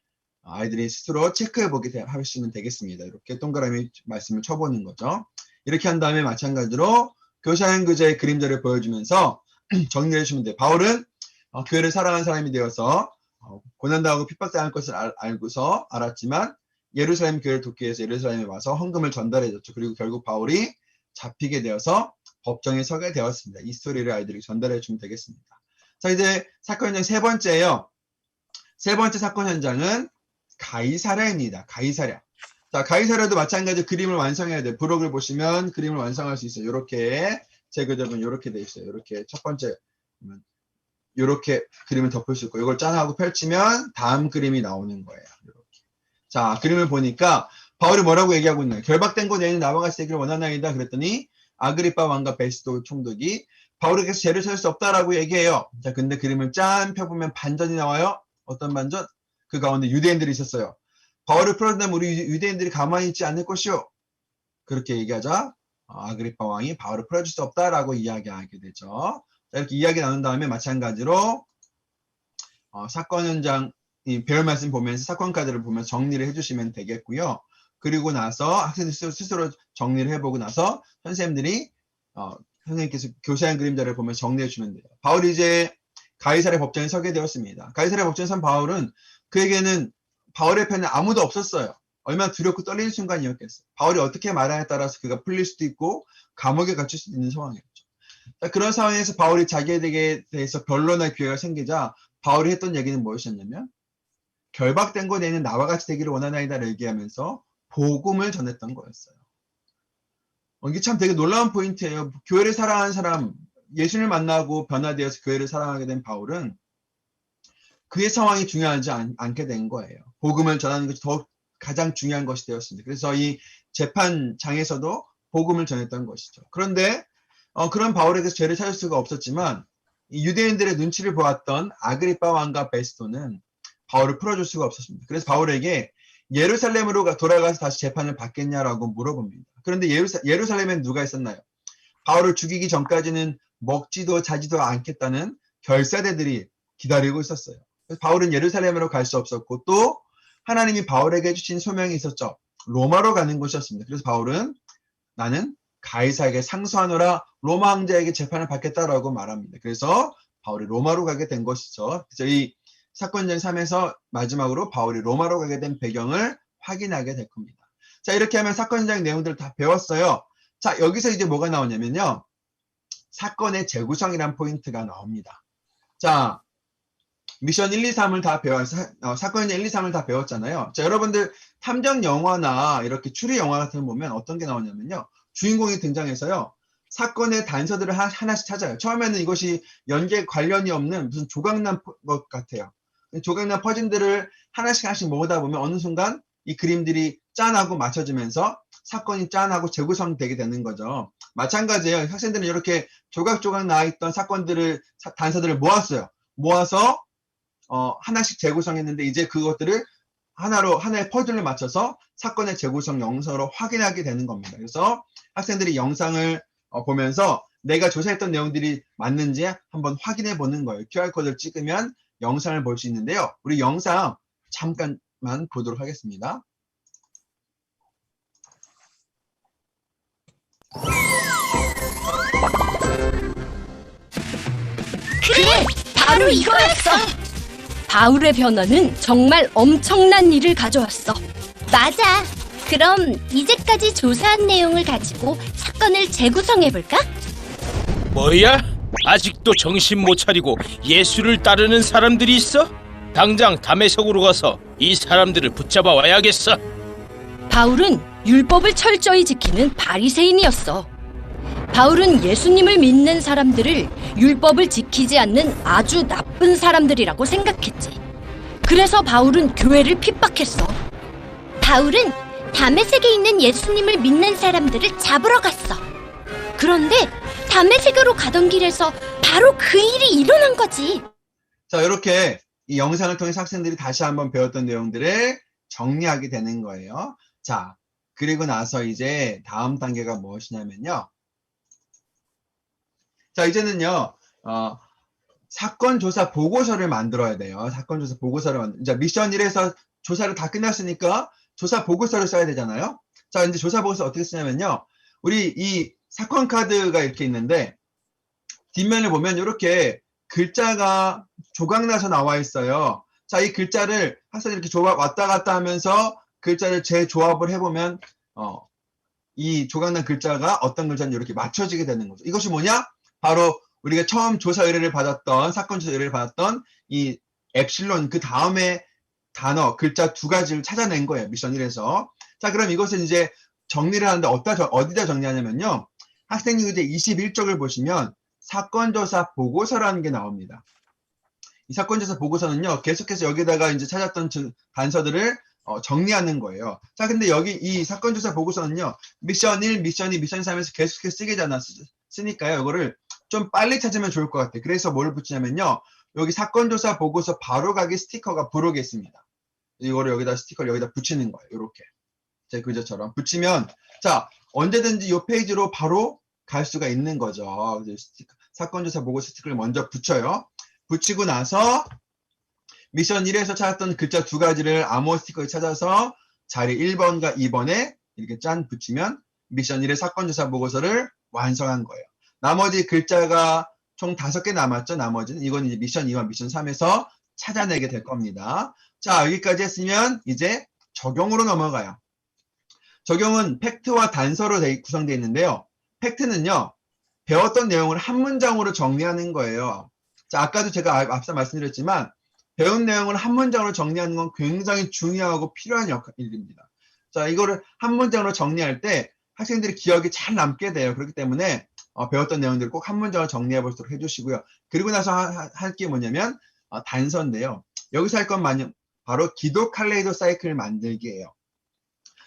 아이들이 스스로 체크해보게 하시면 되겠습니다. 이렇게 동그라미 말씀을 쳐보는 거죠. 이렇게 한 다음에 마찬가지로 교사형 교재의 그림자를 보여주면서 정리해 주시면 돼요. 바울은 교회를 사랑하는 사람이 되어서 고난당하고 핍박당할 것을 알고서 알았지만 예루살렘 교회를 돕기 위해서 예루살렘에 와서 헌금을 전달해줬죠. 그리고 결국 바울이 잡히게 되어서 법정에 서게 되었습니다. 이 스토리를 아이들에게 전달해 주면 되겠습니다. 자, 이제 사건 현장 세 번째예요. 세 번째 사건 현장은 가이사랴입니다. 가이사랴. 자, 가이사랴도 마찬가지로 그림을 완성해야 돼요. 부록을 보시면 그림을 완성할 수 있어요. 이렇게 제그접은 이렇게 돼 있어요. 이렇게 첫 번째 이렇게 그림을 덮을 수 있고 이걸 짠하고 펼치면 다음 그림이 나오는 거예요. 이렇게. 자, 그림을 보니까 바울이 뭐라고 얘기하고 있나요? 결박된 곳 내에는 나와 같이 되기를 원하나이다 그랬더니 아그리빠 왕과 베스도 총독이 바울에게서 죄를 찾을 수 없다라고 얘기해요. 자, 근데 그림을 짠 펴보면 반전이 나와요. 어떤 반전? 그 가운데 유대인들이 있었어요. 바울을 풀어준다면 우리 유대인들이 가만히 있지 않을 것이요. 그렇게 얘기하자 아그리빠 왕이 바울을 풀어줄 수 없다라고 이야기하게 되죠. 자, 이렇게 이야기 나눈 다음에 마찬가지로 사건 현장 배울 말씀 보면서 사건 카드를 보면서 정리를 해주시면 되겠고요. 그리고 나서 학생들 스스로 정리를 해보고 나서 선생님들이 선생님께서 교사한 그림자를 보면서 정리해 주면 돼요. 바울이 이제 가이사랴 법정에 서게 되었습니다. 가이사랴 법정에 선 바울은 그에게는 바울의 편에 아무도 없었어요. 얼마나 두렵고 떨리는 순간이었겠어요. 바울이 어떻게 말하냐에 따라서 그가 풀릴 수도 있고 감옥에 갇힐 수도 있는 상황이었죠. 자, 그런 상황에서 바울이 자기에게 대해서 변론할 기회가 생기자 바울이 했던 얘기는 무엇이었냐면 결박된 곳 내는 나와 같이 되기를 원하나이다를 얘기하면서 복음을 전했던 거였어요. 이게 참 되게 놀라운 포인트예요. 교회를 사랑하는 사람, 예수를 만나고 변화되어서 교회를 사랑하게 된 바울은 그의 상황이 중요하지 않게 된 거예요. 복음을 전하는 것이 더 가장 중요한 것이 되었습니다. 그래서 이 재판장에서도 복음을 전했던 것이죠. 그런데 그런 바울에게서 죄를 찾을 수가 없었지만 이 유대인들의 눈치를 보았던 아그리빠 왕과 베스도는 바울을 풀어줄 수가 없었습니다. 그래서 바울에게 예루살렘으로 돌아가서 다시 재판을 받겠냐라고 물어봅니다. 그런데 예루살렘엔 누가 있었나요? 바울을 죽이기 전까지는 먹지도 자지도 않겠다는 결사대들이 기다리고 있었어요. 그래서 바울은 예루살렘으로 갈 수 없었고 또 하나님이 바울에게 주신 소명이 있었죠. 로마로 가는 곳이었습니다. 그래서 바울은 나는 가이사에게 상소하노라 로마 황제에게 재판을 받겠다라고 말합니다. 그래서 바울이 로마로 가게 된 것이죠. 그래서 이 사건전 3에서 마지막으로 바울이 로마로 가게 된 배경을 확인하게 될 겁니다. 자, 이렇게 하면 사건 현장 내용들을 다 배웠어요. 자, 여기서 이제 뭐가 나오냐면요. 사건의 재구성이란 포인트가 나옵니다. 자, 미션 1, 2, 3을 다 사건 현장 1, 2, 3을 다 배웠잖아요. 자, 여러분들 탐정 영화나 이렇게 추리 영화 같은 거 보면 어떤 게 나오냐면요. 주인공이 등장해서요. 사건의 단서들을 하나씩 찾아요. 처음에는 이것이 연계 관련이 없는 무슨 조각난 것 같아요. 조각난 퍼즐들을 하나씩 모으다 보면 어느 순간 이 그림들이 짠하고 맞춰지면서 사건이 짠하고 재구성되게 되는 거죠. 마찬가지예요. 학생들은 이렇게 조각조각 나와있던 단서들을 모았어요. 모아서 하나씩 재구성했는데 이제 그것들을 하나의 퍼즐을 맞춰서 사건의 재구성 영상으로 확인하게 되는 겁니다. 그래서 학생들이 영상을 보면서 내가 조사했던 내용들이 맞는지 한번 확인해 보는 거예요. QR코드를 찍으면 영상을 볼 수 있는데요. 우리 영상 잠깐만 보도록 하겠습니다. 그래! 바로 이거였어! 바울의 변화는 정말 엄청난 일을 가져왔어. 맞아. 그럼 이제까지 조사한 내용을 가지고 사건을 재구성해볼까? 뭐야? 아직도 정신 못 차리고 예수를 따르는 사람들이 있어? 당장 다메섹으로 가서 이 사람들을 붙잡아 와야겠어. 바울은 율법을 철저히 지키는 바리새인이었어. 바울은 예수님을 믿는 사람들을 율법을 지키지 않는 아주 나쁜 사람들이라고 생각했지. 그래서 바울은 교회를 핍박했어. 바울은 다메섹에 있는 예수님을 믿는 사람들을 잡으러 갔어. 그런데 다메섹으로 가던 길에서 바로 그 일이 일어난 거지. 자, 이렇게 이 영상을 통해서 학생들이 다시 한번 배웠던 내용들을 정리하게 되는 거예요. 자, 그리고 나서 이제 다음 단계가 무엇이냐면요. 자, 이제는요, 사건 조사 보고서를 만들어야 돼요. 사건 조사 보고서를 이제 미션 1에서 조사를 다 끝났으니까 조사 보고서를 써야 되잖아요. 자, 이제 조사 보고서 어떻게 쓰냐면요. 우리 이 사건 카드가 이렇게 있는데, 뒷면을 보면 이렇게 글자가 조각나서 나와 있어요. 자, 이 글자를 학생이 이렇게 왔다 갔다 하면서 글자를 재조합을 해보면, 이 조각난 글자가 어떤 글자인지 이렇게 맞춰지게 되는 거죠. 이것이 뭐냐? 바로 우리가 처음 조사 의뢰를 받았던, 사건 조사 의뢰를 받았던 이 엡실론 그 다음에 단어, 글자 두 가지를 찾아낸 거예요. 미션 1에서. 자, 그럼 이것을 이제 정리를 하는데 어디다 정리하냐면요. 학생님 이제 21쪽을 보시면 사건조사 보고서라는 게 나옵니다. 이 사건조사 보고서는요, 계속해서 여기다가 이제 찾았던 단서들을 정리하는 거예요. 자, 근데 여기 이 사건조사 보고서는요, 미션 1, 미션 2, 미션 3에서 계속해서 쓰니까요, 이거를 좀 빨리 찾으면 좋을 것 같아요. 그래서 뭘 붙이냐면요, 여기 사건조사 보고서 바로 가기 스티커가 부록에 있습니다. 이거를 여기다 스티커를 여기다 붙이는 거예요. 이렇게. 제 글자처럼 붙이면, 자, 언제든지 이 페이지로 바로 갈 수가 있는 거죠. 사건조사 보고서 스티커를 먼저 붙여요. 붙이고 나서 미션 1에서 찾았던 글자 두 가지를 암호 스티커에 찾아서 자리 1번과 2번에 이렇게 짠 붙이면 미션 1의 사건조사 보고서를 완성한 거예요. 나머지 글자가 총 5개 남았죠. 나머지는 이건 이제 미션 2와 미션 3에서 찾아내게 될 겁니다. 자, 여기까지 했으면 이제 적용으로 넘어가요. 적용은 팩트와 단서로 구성되어 있는데요. 팩트는요, 배웠던 내용을 한 문장으로 정리하는 거예요. 자, 아까도 제가 앞서 말씀드렸지만 배운 내용을 한 문장으로 정리하는 건 굉장히 중요하고 필요한 일입니다. 자, 이거를 한 문장으로 정리할 때 학생들이 기억이 잘 남게 돼요. 그렇기 때문에 배웠던 내용들을 꼭 한 문장으로 정리해 보도록 해주시고요. 그리고 나서 할 게 뭐냐면 단서인데요. 여기서 할 건 바로 기도 칼레이도 사이클 만들기예요.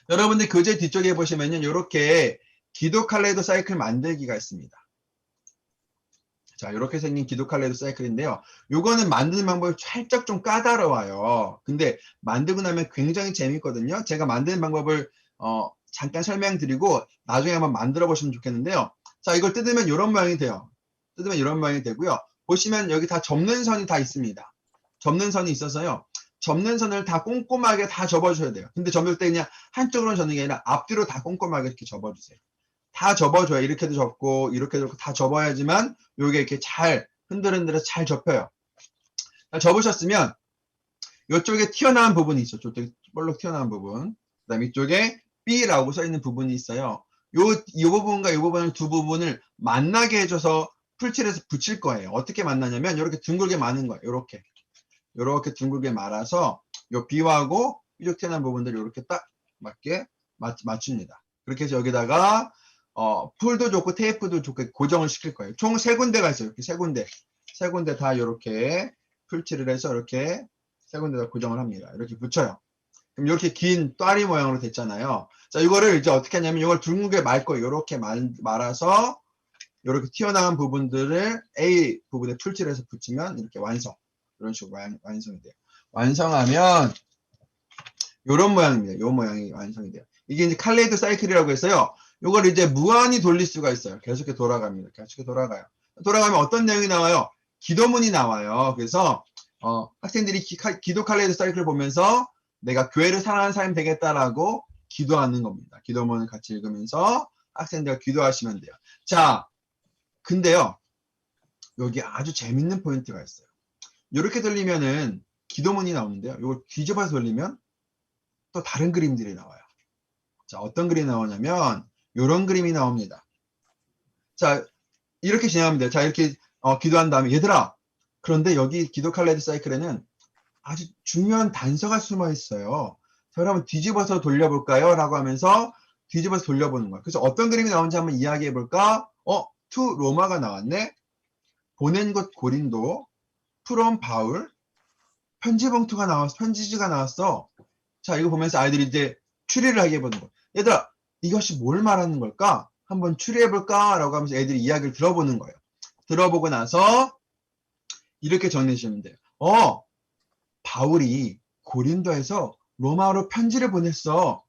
여러분들 교재 뒤쪽에 보시면요, 이렇게 기도 칼레이도 사이클 만들기가 있습니다. 자, 이렇게 생긴 기도 칼레이도 사이클인데요. 요거는 만드는 방법이 살짝 좀 까다로워요. 근데 만들고 나면 굉장히 재밌거든요. 제가 만드는 방법을 잠깐 설명드리고 나중에 한번 만들어 보시면 좋겠는데요. 자, 이걸 뜯으면 이런 모양이 돼요. 뜯으면 이런 모양이 되고요. 보시면 여기 다 접는 선이 다 있습니다. 접는 선이 있어서요. 접는 선을 다 꼼꼼하게 다 접어줘야 돼요. 근데 접을 때 그냥 한쪽으로 접는 게 아니라 앞뒤로 다 꼼꼼하게 이렇게 접어주세요. 다 접어줘야 이렇게도 접고 이렇게도 접고 다 접어야지만 요게 이렇게 잘 흔들흔들해서 잘 접혀요. 자, 접으셨으면 이쪽에 튀어나온 부분이 있죠. 저쪽에 볼록 튀어나온 부분. 그 다음에 이쪽에 B라고 써있는 부분이 있어요. 이 부분과 이 부분을 두 부분을 만나게 해줘서 풀칠해서 붙일 거예요. 어떻게 만나냐면 이렇게 둥글게 마는 거예요. 이렇게 둥글게 말아서 요 B하고 삐죽 튀어나온 부분들을 이렇게 딱 맞게 맞춥니다. 그렇게 해서 여기다가 풀도 좋고 테이프도 좋고 고정을 시킬 거예요. 총 3군데가 있어요. 이렇게 3군데 다 이렇게 풀칠을 해서 이렇게 3군데다 고정을 합니다. 이렇게 붙여요. 그럼 이렇게 긴 또아리 모양으로 됐잖아요. 자, 이거를 이제 어떻게 하냐면 이걸 둥글게 말 거예요. 이렇게 말아서 이렇게 튀어나온 부분들을 A 부분에 풀칠해서 붙이면 이렇게 완성. 이런 식으로 완성이 돼요. 완성하면 이런 모양입니다. 이 모양이 완성이 돼요. 이게 이제 칼레이도 사이클이라고 해서요. 이걸 이제 무한히 돌릴 수가 있어요. 계속해 돌아갑니다. 계속해 돌아가요. 돌아가면 어떤 내용이 나와요? 기도문이 나와요. 그래서 학생들이 기도 칼레이도 사이클을 보면서 내가 교회를 사랑하는 사람이 되겠다라고 기도하는 겁니다. 기도문을 같이 읽으면서 학생들과 기도하시면 돼요. 자, 근데요. 여기 아주 재밌는 포인트가 있어요. 이렇게 돌리면은 기도문이 나오는데요. 이걸 뒤집어서 돌리면 또 다른 그림들이 나와요. 자, 어떤 그림이 나오냐면 이런 그림이 나옵니다. 자, 이렇게 진행하면 돼요. 자, 이렇게 기도한 다음에 얘들아, 그런데 여기 기도 칼레이도 사이클에는 아주 중요한 단서가 숨어 있어요. 자, 그럼 뒤집어서 돌려볼까요? 라고 하면서 뒤집어서 돌려보는 거예요. 그래서 어떤 그림이 나오는지 한번 이야기해 볼까? to 로마가 나왔네. 보낸 곳 고린도. from 바울. 편지 봉투가 나왔어. 편지지가 나왔어. 자, 이거 보면서 아이들이 이제 추리를 하게 해보는 거예요. 얘들아, 이것이 뭘 말하는 걸까? 한번 추리해볼까? 라고 하면서 애들이 이야기를 들어보는 거예요. 들어보고 나서 이렇게 정리해 주시면 돼요. 바울이 고린도에서 로마로 편지를 보냈어.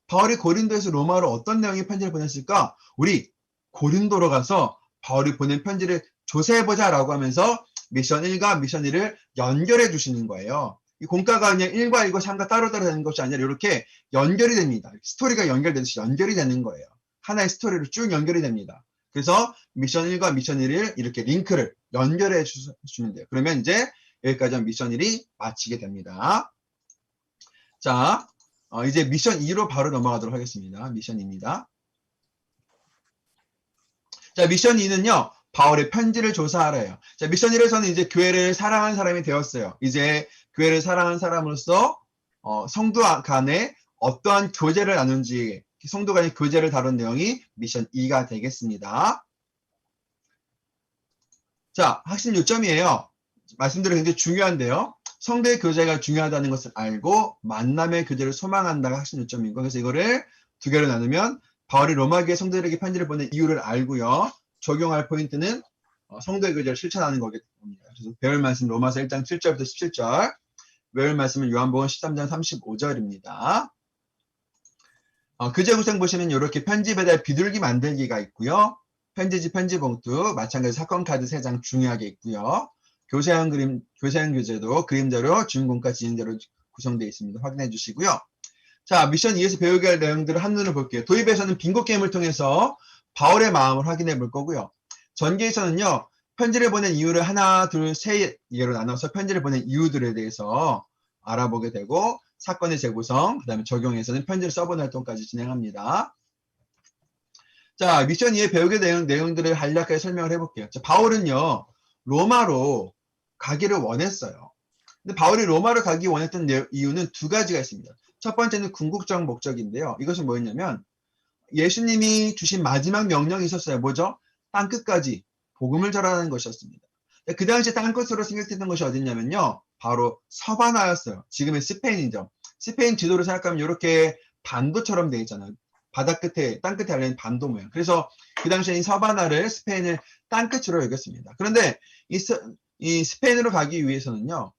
바울이 고린도에서 로마로 어떤 내용의 편지를 보냈을까? 우리 고린도로 가서 바울이 보낸 편지를 조사해보자 라고 하면서 미션 1과 미션 2를 연결해 주시는 거예요. 이 공과가 그냥 1과 1과 3과 따로따로 되는 것이 아니라 이렇게 연결이 됩니다. 스토리가 연결되듯이 연결이 되는 거예요. 하나의 스토리로 쭉 연결이 됩니다. 그래서 미션 1과 미션 2를 이렇게 링크를 연결해 주시면 돼요. 그러면 이제 여기까지 한 미션 1이 마치게 됩니다. 자, 이제 미션 2로 바로 넘어가도록 하겠습니다. 미션 2입니다. 자, 미션 2는요. 바울의 편지를 조사하래요. 자, 미션 1에서는 이제 교회를 사랑하는 사람이 되었어요. 이제 교회를 사랑하는 사람으로서 성도 간에 어떠한 교제를 나눈지, 성도 간의 교제를 다룬 내용이 미션 2가 되겠습니다. 자, 핵심 요점이에요. 말씀드린 굉장히 중요한데요. 성도의 교제가 중요하다는 것을 알고 만남의 교제를 소망한다가 핵심 요점이고, 그래서 이거를 두 개로 나누면 바울이 로마교회 성도들에게 편지를 보낸 이유를 알고요. 적용할 포인트는 성도의 교제를 실천하는 거겠습니다. 그래서 배울 말씀 로마서 1장 7절부터 17절, 외울 말씀은 요한복음 13장 35절입니다. 교제 구성 보시면 이렇게 편지 배달 비둘기 만들기가 있고요. 편지지 편지 봉투, 마찬가지 사건 카드 3장 중요하게 있고요. 교사형 교재도 그림자로 주인공과 진행자로 구성되어 있습니다. 확인해 주시고요. 자, 미션 2에서 배우게 할 내용들을 한눈에 볼게요. 도입에서는 빙고 게임을 통해서 바울의 마음을 확인해 볼 거고요. 전개에서는요, 편지를 보낸 이유를 하나, 둘, 세 예로 나눠서 편지를 보낸 이유들에 대해서 알아보게 되고, 사건의 재구성, 그 다음에 적용에서는 편지를 써보는 활동까지 진행합니다. 자, 미션 2에 배우게 될 내용들을 간략하게 설명을 해볼게요. 자, 바울은요, 로마로 가기를 원했어요. 근데 바울이 로마로 가기 원했던 이유는 두 가지가 있습니다. 첫 번째는 궁극적 목적인데요. 이것은 뭐였냐면 예수님이 주신 마지막 명령이 있었어요. 뭐죠? 땅끝까지 복음을 전하는 것이었습니다. 그 당시에 땅끝으로 생각했던 것이 어딨냐면요. 바로 서바나였어요. 지금의 스페인이죠. 스페인 지도를 생각하면 이렇게 반도처럼 되어 있잖아요. 바다 끝에, 땅 끝에 알려진 반도 모양. 그래서 그 당시에 이 서바나를 스페인을 땅끝으로 여겼습니다. 그런데 이 스페인으로 가기 위해서는요.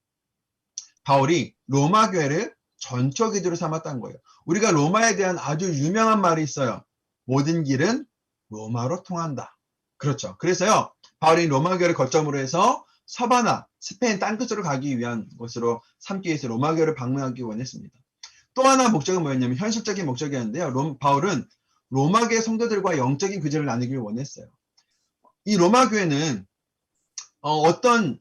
바울이 로마 교회를 전초 기지로 삼았다는 거예요. 우리가 로마에 대한 아주 유명한 말이 있어요. 모든 길은 로마로 통한다. 그렇죠. 그래서요. 바울이 로마 교회를 거점으로 해서 서바나, 스페인 땅끝으로 가기 위한 것으로 삼기 위해서 로마 교회를 방문하기 원했습니다. 또 하나 목적은 뭐였냐면 현실적인 목적이었는데요. 바울은 로마 교회 성도들과 영적인 교제를 나누기를 원했어요. 이 로마 교회는 어떤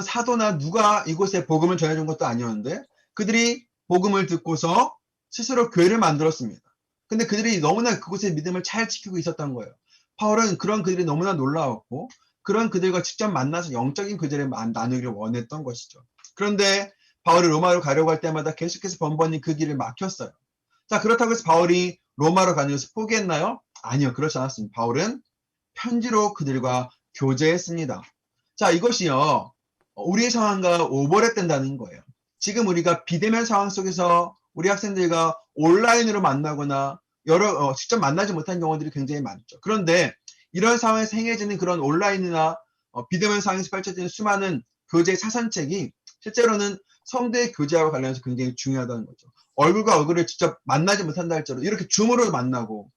사도나 누가 이곳에 복음을 전해준 것도 아니었는데 그들이 복음을 듣고서 스스로 교회를 만들었습니다. 근데 그들이 너무나 그곳의 믿음을 잘 지키고 있었던 거예요. 바울은 그런 그들이 너무나 놀라웠고 그런 그들과 직접 만나서 영적인 교제를 나누기를 원했던 것이죠. 그런데 바울이 로마로 가려고 할 때마다 계속해서 번번이 그 길을 막혔어요. 자, 그렇다고 해서 바울이 로마로 가는 것을 포기했나요? 아니요, 그렇지 않았습니다. 바울은 편지로 그들과 교제했습니다. 자, 이것이요, 우리의 상황과 오버랩된다는 거예요. 지금 우리가 비대면 상황 속에서 우리 학생들과 온라인으로 만나거나 직접 만나지 못한 경우들이 굉장히 많죠. 그런데 이런 상황에서 행해지는 그런 온라인이나 비대면 상황에서 펼쳐지는 수많은 교제 사선책이 실제로는 성도의 교제와 관련해서 굉장히 중요하다는 거죠. 얼굴과 얼굴을 직접 만나지 못한다 할지라도 이렇게 줌으로 만나고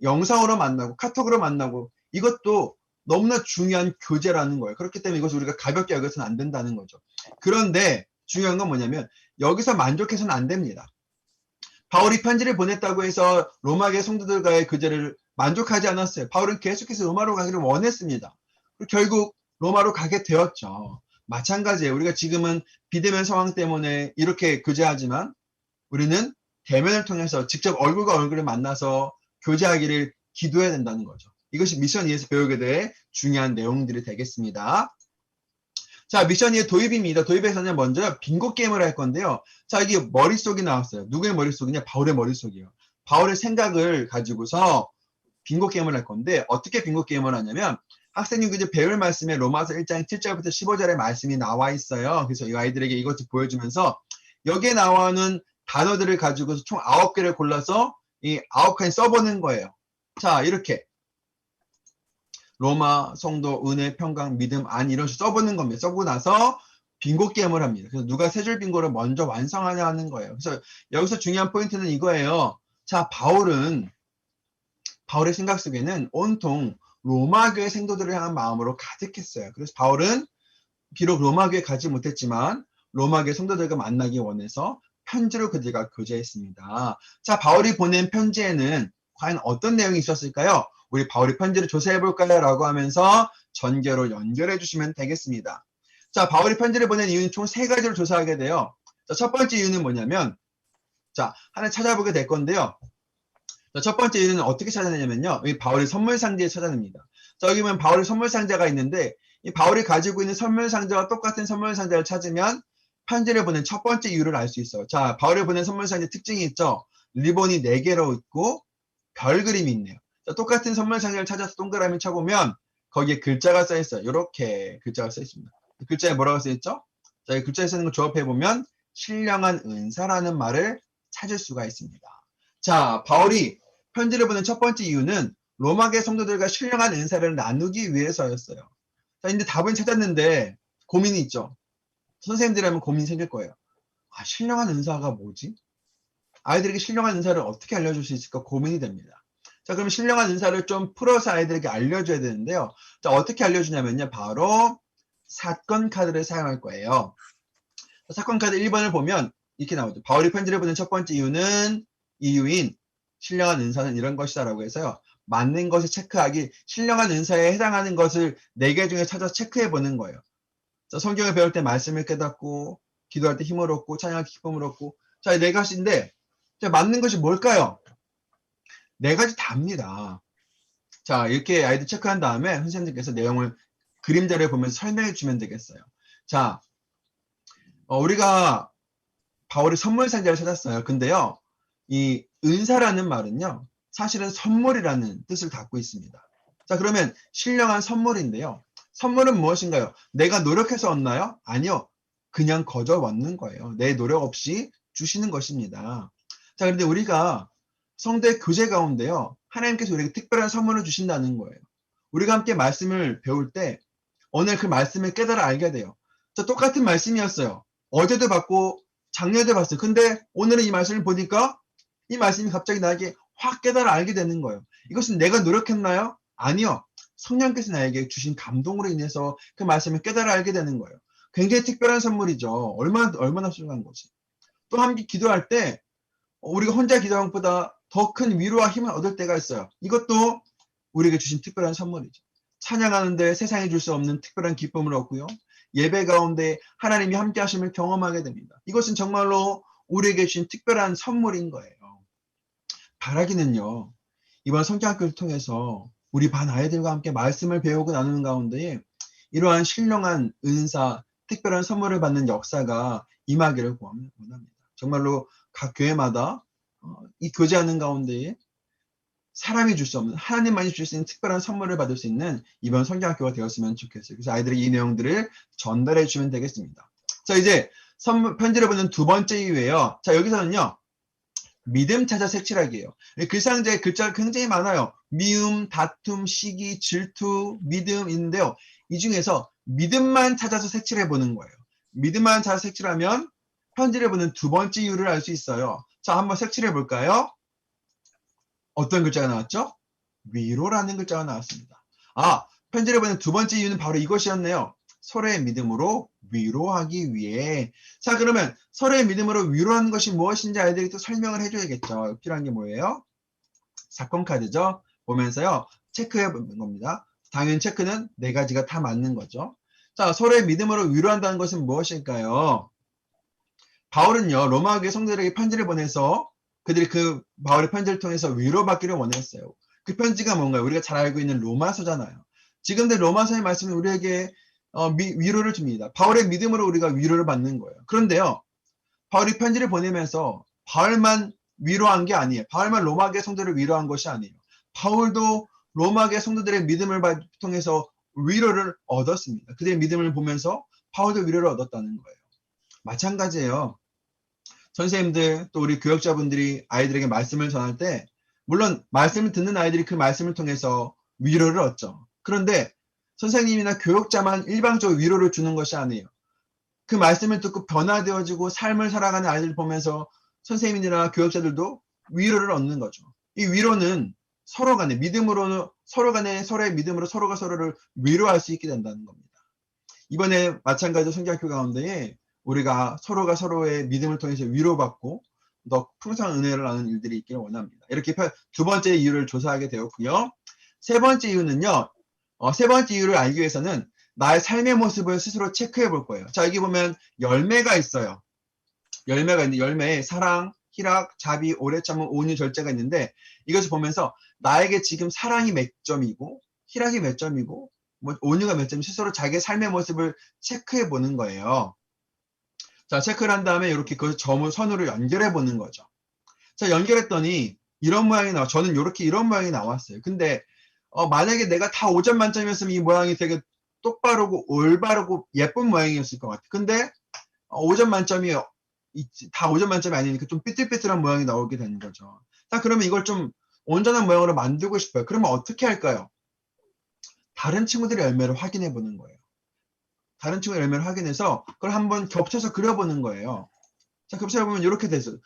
영상으로 만나고 카톡으로 만나고 이것도 너무나 중요한 교제라는 거예요. 그렇기 때문에 이것을 우리가 가볍게 여겨서는 안 된다는 거죠. 그런데 중요한 건 뭐냐면 여기서 만족해서는 안 됩니다. 바울이 편지를 보냈다고 해서 로마계 성도들과의 교제를 만족하지 않았어요. 바울은 계속해서 로마로 가기를 원했습니다. 그리고 결국 로마로 가게 되었죠. 마찬가지예요. 우리가 지금은 비대면 상황 때문에 이렇게 교제하지만 우리는 대면을 통해서 직접 얼굴과 얼굴을 만나서 교제하기를 기도해야 된다는 거죠. 이것이 미션 2에서 배우게 될 중요한 내용들이 되겠습니다. 자, 미션 2의 도입입니다. 도입에서는 먼저 빙고 게임을 할 건데요. 자, 이게 머릿속이 나왔어요. 누구의 머릿속이냐? 바울의 머릿속이에요. 바울의 생각을 가지고서 빙고 게임을 할 건데 어떻게 빙고 게임을 하냐면 학생님 이제 배울 말씀에 로마서 1장 7절부터 15절의 말씀이 나와 있어요. 그래서 이 아이들에게 이것을 보여주면서 여기에 나와는 단어들을 가지고서 총 9개를 골라서 이 9칸 써보는 거예요. 자, 이렇게 로마, 성도, 은혜, 평강, 믿음, 안 이런 식으로 써보는 겁니다. 써보고 나서 빙고 게임을 합니다. 그래서 누가 세 줄 빙고를 먼저 완성하냐 하는 거예요. 그래서 여기서 중요한 포인트는 이거예요. 자, 바울의 생각 속에는 온통 로마교회 생도들을 향한 마음으로 가득했어요. 그래서 바울은 비록 로마교회 가지 못했지만 로마교회 성도들과 만나기 원해서 편지로 그들과 교제했습니다. 자, 바울이 보낸 편지에는 과연 어떤 내용이 있었을까요? 우리 바울이 편지를 조사해볼까요? 라고 하면서 전개로 연결해 주시면 되겠습니다. 자, 바울이 편지를 보낸 이유는 총 3가지로 조사하게 돼요. 자, 첫 번째 이유는 뭐냐면, 자, 하나 찾아보게 될 건데요. 자, 첫 번째 이유는 어떻게 찾아내냐면요. 이 바울이 선물 상자에 찾아냅니다. 자, 여기 보면 바울의 선물 상자가 있는데 이 바울이 가지고 있는 선물 상자와 똑같은 선물 상자를 찾으면 편지를 보낸 첫 번째 이유를 알 수 있어요. 자, 바울이 보낸 선물 상자 특징이 있죠. 리본이 4개로 있고 별 그림이 있네요. 자, 똑같은 선물 상자를 찾아서 동그라미 쳐보면 거기에 글자가 써 있어요. 이렇게 글자가 써 있습니다. 글자에 뭐라고 써 있죠? 자, 이 글자에 쓰는 거 조합해 보면 신령한 은사라는 말을 찾을 수가 있습니다. 자, 바울이 편지를 보낸 첫 번째 이유는 로마계 성도들과 신령한 은사를 나누기 위해서였어요. 자, 근데 답은 찾았는데 고민이 있죠. 선생님들이라면 고민이 생길 거예요. 아, 신령한 은사가 뭐지? 아이들에게 신령한 은사를 어떻게 알려줄 수 있을까 고민이 됩니다. 자, 그럼 신령한 은사를 좀 풀어서 아이들에게 알려줘야 되는데요. 자, 어떻게 알려주냐면요. 바로 사건 카드를 사용할 거예요. 사건 카드 1번을 보면 이렇게 나오죠. 바울이 편지를 보낸 첫 번째 이유인 신령한 은사는 이런 것이다 라고 해서요. 맞는 것을 체크하기, 신령한 은사에 해당하는 것을 4개 중에 찾아서 체크해 보는 거예요. 자, 성경을 배울 때 말씀을 깨닫고, 기도할 때 힘을 얻고, 찬양할 때 기쁨을 얻고, 자, 이 4가지인데, 자, 맞는 것이 뭘까요? 4가지 답니다. 자, 이렇게 아이들 체크한 다음에 선생님들께서 내용을 그림자를 보면서 설명해 주면 되겠어요. 자, 우리가 바울의 선물 상자를 찾았어요. 근데요, 이 은사라는 말은요, 사실은 선물이라는 뜻을 갖고 있습니다. 자, 그러면 신령한 선물인데요. 선물은 무엇인가요? 내가 노력해서 얻나요? 아니요. 그냥 거저 얻는 거예요. 내 노력 없이 주시는 것입니다. 자, 그런데 우리가 성대 교제 가운데요. 하나님께서 우리에게 특별한 선물을 주신다는 거예요. 우리가 함께 말씀을 배울 때 오늘 그 말씀을 깨달아 알게 돼요. 자, 똑같은 말씀이었어요. 어제도 봤고 작년에도 봤어요. 근데 오늘은 이 말씀을 보니까 이 말씀이 갑자기 나에게 확 깨달아 알게 되는 거예요. 이것은 내가 노력했나요? 아니요. 성령께서 나에게 주신 감동으로 인해서 그 말씀을 깨달아 알게 되는 거예요. 굉장히 특별한 선물이죠. 얼마나 소중한 거지. 또 함께 기도할 때 우리가 혼자 기도하는 것보다 더 큰 위로와 힘을 얻을 때가 있어요. 이것도 우리에게 주신 특별한 선물이죠. 찬양하는데 세상에 줄 수 없는 특별한 기쁨을 얻고요. 예배 가운데 하나님이 함께 하심을 경험하게 됩니다. 이것은 정말로 우리에게 주신 특별한 선물인 거예요. 바라기는요. 이번 성경학교를 통해서 우리 반 아이들과 함께 말씀을 배우고 나누는 가운데에 이러한 신령한 은사, 특별한 선물을 받는 역사가 임하기를 원합니다. 정말로 각 교회마다 이 교제하는 가운데에 사람이 줄 수 없는, 하나님만이 줄 수 있는 특별한 선물을 받을 수 있는 이번 성경학교가 되었으면 좋겠어요. 그래서 아이들에게 이 내용들을 전달해 주면 되겠습니다. 자, 이제 편지를 보는 두 번째 이유예요. 자, 여기서는요. 믿음 찾아 색칠하기예요. 글상자에 글자가 굉장히 많아요. 미움, 다툼, 시기, 질투, 믿음 있는데요. 이 중에서 믿음만 찾아서 색칠해 보는 거예요. 믿음만 찾아서 색칠하면 편지를 보는 두 번째 이유를 알 수 있어요. 자, 한번 색칠해 볼까요? 어떤 글자가 나왔죠? 위로라는 글자가 나왔습니다. 아, 편지를 보는 두 번째 이유는 바로 이것이었네요. 서로의 믿음으로 위로하기 위해. 자, 그러면 서로의 믿음으로 위로하는 것이 무엇인지 아이들이 또 설명을 해줘야겠죠. 필요한 게 뭐예요? 사건 카드죠. 보면서요. 체크해 보는 겁니다. 당연히 체크는 4가지가 다 맞는 거죠. 자, 서로의 믿음으로 위로한다는 것은 무엇일까요? 바울은요. 로마교회 성도들에게 편지를 보내서 그들이 그 바울의 편지를 통해서 위로받기를 원했어요. 그 편지가 뭔가요? 우리가 잘 알고 있는 로마서잖아요. 지금도 로마서의 말씀은 우리에게 위로를 줍니다. 바울의 믿음으로 우리가 위로를 받는 거예요. 그런데요. 바울이 편지를 보내면서 바울만 위로한 게 아니에요. 바울만 로마교회 성도를 위로한 것이 아니에요. 바울도 로마교회 성도들의 믿음을 통해서 위로를 얻었습니다. 그들의 믿음을 보면서 바울도 위로를 얻었다는 거예요. 마찬가지예요. 선생님들 또 우리 교역자분들이 아이들에게 말씀을 전할 때 물론 말씀을 듣는 아이들이 그 말씀을 통해서 위로를 얻죠. 그런데 선생님이나 교역자만 일방적으로 위로를 주는 것이 아니에요. 그 말씀을 듣고 변화되어지고 삶을 살아가는 아이들을 보면서 선생님이나 교역자들도 위로를 얻는 거죠. 이 위로는 서로 간의 믿음으로 서로 간의 서로의 믿음으로 서로가 서로를 위로할 수 있게 된다는 겁니다. 이번에 마찬가지로 성경학교 가운데에 우리가 서로가 서로의 믿음을 통해서 위로받고 더 풍성한 은혜를 나누는 일들이 있기를 원합니다. 이렇게 두 번째 이유를 조사하게 되었고요. 세 번째 이유는요. 세 번째 이유를 알기 위해서는 나의 삶의 모습을 스스로 체크해 볼 거예요. 자, 여기 보면 열매가 있어요. 열매가 있는데 열매에 사랑, 희락, 자비, 오래 참음, 온유, 절제가 있는데 이것을 보면서 나에게 지금 사랑이 몇 점이고 희락이 몇 점이고 뭐 온유가 몇 점인지 스스로 자기의 삶의 모습을 체크해 보는 거예요. 자, 체크를 한 다음에 이렇게 그 점을 선으로 연결해 보는 거죠. 자, 연결했더니 이런 모양이 나와. 저는 이렇게 이런 모양이 나왔어요. 근데 만약에 내가 다 5점 만점이었으면 이 모양이 되게 똑바르고 올바르고 예쁜 모양이었을 것 같아. 근데 5점 만점이 다 5점 만점이 아니니까 좀 삐뚤삐뚤한 모양이 나오게 되는 거죠. 자, 그러면 이걸 좀 온전한 모양으로 만들고 싶어요. 그러면 어떻게 할까요? 다른 친구들의 열매를 확인해 보는 거예요. 다른 친구의 열매를 확인해서 그걸 한번 겹쳐서 그려보는 거예요. 자, 겹쳐서 보면 이렇게 되죠.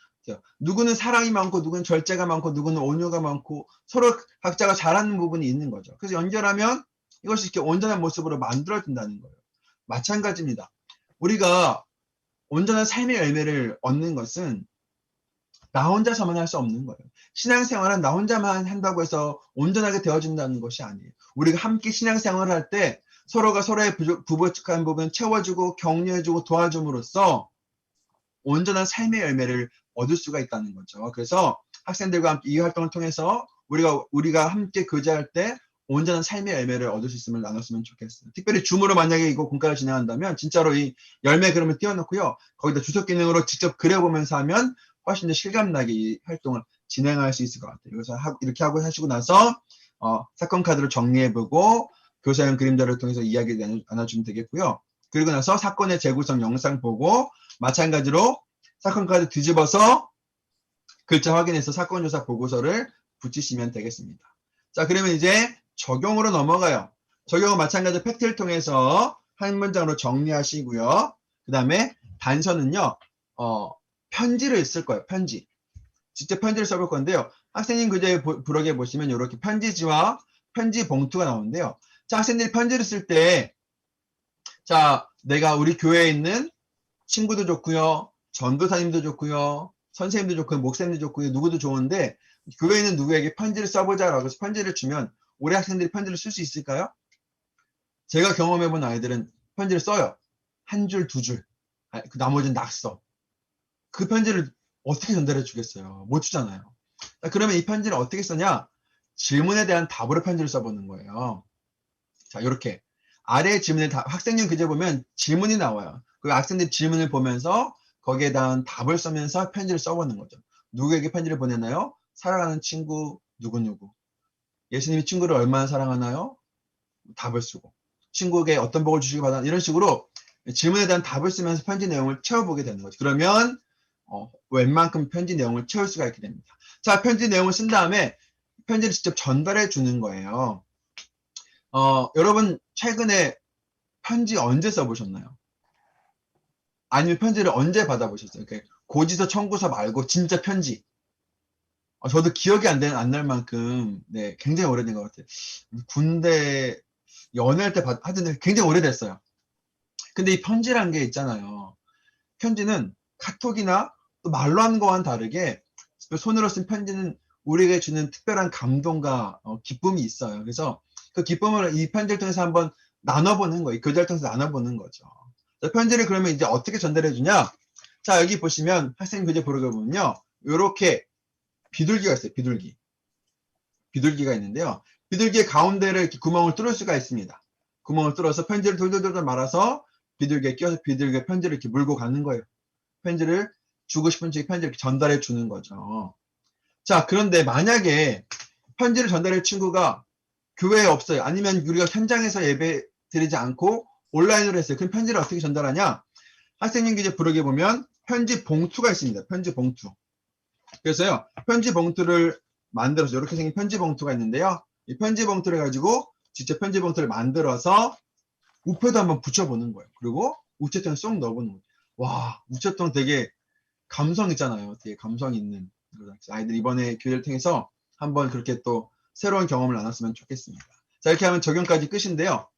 누구는 사랑이 많고 누구는 절제가 많고 누구는 온유가 많고 서로 각자가 잘하는 부분이 있는 거죠. 그래서 연결하면 이것이 이렇게 온전한 모습으로 만들어진다는 거예요. 마찬가지입니다. 우리가 온전한 삶의 열매를 얻는 것은 나 혼자서만 할 수 없는 거예요. 신앙생활은 나 혼자만 한다고 해서 온전하게 되어진다는 것이 아니에요. 우리가 함께 신앙생활을 할 때 서로가 서로의 부족한 부분을 채워주고 격려해주고 도와줌으로써 온전한 삶의 열매를 얻을 수가 있다는 거죠. 그래서 학생들과 함께 이 활동을 통해서 우리가 함께 교제할 때 온전한 삶의 열매를 얻을 수 있음을 나눴으면 좋겠어요. 특별히 줌으로 만약에 이거 공과를 진행한다면 진짜로 이 열매 그림을 띄워놓고요. 거기다 주석 기능으로 직접 그려보면서 하면 훨씬 더 실감나게 이 활동을 진행할 수 있을 것 같아요. 그래서 이렇게 하고 하시고 나서 사건 카드를 정리해보고 교사용 그림자를 통해서 이야기를 나눠주면 되겠고요. 그리고 나서 사건의 재구성 영상 보고 마찬가지로 사건 카드 뒤집어서 글자 확인해서 사건 조사 보고서를 붙이시면 되겠습니다. 자, 그러면 이제 적용으로 넘어가요. 적용은 마찬가지로 팩트를 통해서 한 문장으로 정리하시고요. 그 다음에 단서는요, 편지를 쓸 거예요. 편지. 직접 편지를 써볼 건데요. 학생님 교재 부록에 보시면 이렇게 편지지와 편지 봉투가 나오는데요. 자, 학생들이 편지를 쓸 때, 자, 내가 우리 교회에 있는 친구도 좋고요. 전도사님도 좋고요. 선생님도 좋고요. 목사님도 좋고요. 누구도 좋은데 교회에 있는 누구에게 편지를 써보자라고 해서 편지를 주면 우리 학생들이 편지를 쓸 수 있을까요? 제가 경험해본 아이들은 편지를 써요. 한 줄, 두 줄. 그 나머지는 낙서. 그 편지를 어떻게 전달해 주겠어요? 못 주잖아요. 자, 그러면 이 편지를 어떻게 쓰냐? 질문에 대한 답으로 편지를 써보는 거예요. 자, 이렇게 아래 질문에 학생용 교재 보면 질문이 나와요. 그 학생들이 질문을 보면서 거기에 대한 답을 쓰면서 편지를 써보는 거죠. 누구에게 편지를 보내나요? 사랑하는 친구 누구누구. 예수님이 친구를 얼마나 사랑하나요? 답을 쓰고. 친구에게 어떤 복을 주시기 바라나 이런 식으로 질문에 대한 답을 쓰면서 편지 내용을 채워보게 되는 거죠. 그러면 웬만큼 편지 내용을 채울 수가 있게 됩니다. 자, 편지 내용을 쓴 다음에 편지를 직접 전달해 주는 거예요. 여러분 최근에 편지 언제 써보셨나요? 아니면 편지를 언제 받아보셨어요? 이렇게 고지서, 청구서 말고 진짜 편지. 저도 기억이 안 날 만큼 네, 굉장히 오래된 것 같아요. 군대 연애할 때 하던데 굉장히 오래됐어요. 근데 이 편지란 게 있잖아요. 편지는 카톡이나 또 말로 하는 거와는 다르게 손으로 쓴 편지는 우리에게 주는 특별한 감동과 기쁨이 있어요. 그래서 그 기쁨을 이 편지를 통해서 한번 나눠보는 거예요. 교재를 통해서 나눠보는 거죠. 자, 편지를 그러면 이제 어떻게 전달해 주냐? 자, 여기 보시면 학생 교재 부록을 보면요. 이렇게 비둘기가 있어요. 비둘기가 있는데요. 비둘기의 가운데를 이렇게 구멍을 뚫을 수가 있습니다. 구멍을 뚫어서 편지를 돌돌돌 말아서 비둘기에 끼워서 비둘기의 편지를 이렇게 물고 가는 거예요. 편지를 주고 싶은 쪽에 편지를 이렇게 전달해 주는 거죠. 자, 그런데 만약에 편지를 전달할 친구가 교회에 없어요. 아니면 우리가 현장에서 예배 드리지 않고 온라인으로 했어요. 그럼 편지를 어떻게 전달하냐? 학생님 교재 부록에 보면 편지 봉투가 있습니다. 편지 봉투. 그래서요, 편지 봉투를 만들어서 이렇게 생긴 편지 봉투가 있는데요. 이 편지 봉투를 가지고 직접 편지 봉투를 만들어서 우표도 한번 붙여보는 거예요. 그리고 우체통에 쏙 넣어보는 거예요. 와, 우체통 되게 감성 있잖아요. 되게 감성 있는. 아이들 이번에 교회를 통해서 한번 그렇게 또 새로운 경험을 나눴으면 좋겠습니다. 자, 이렇게 하면 적용까지 끝인데요.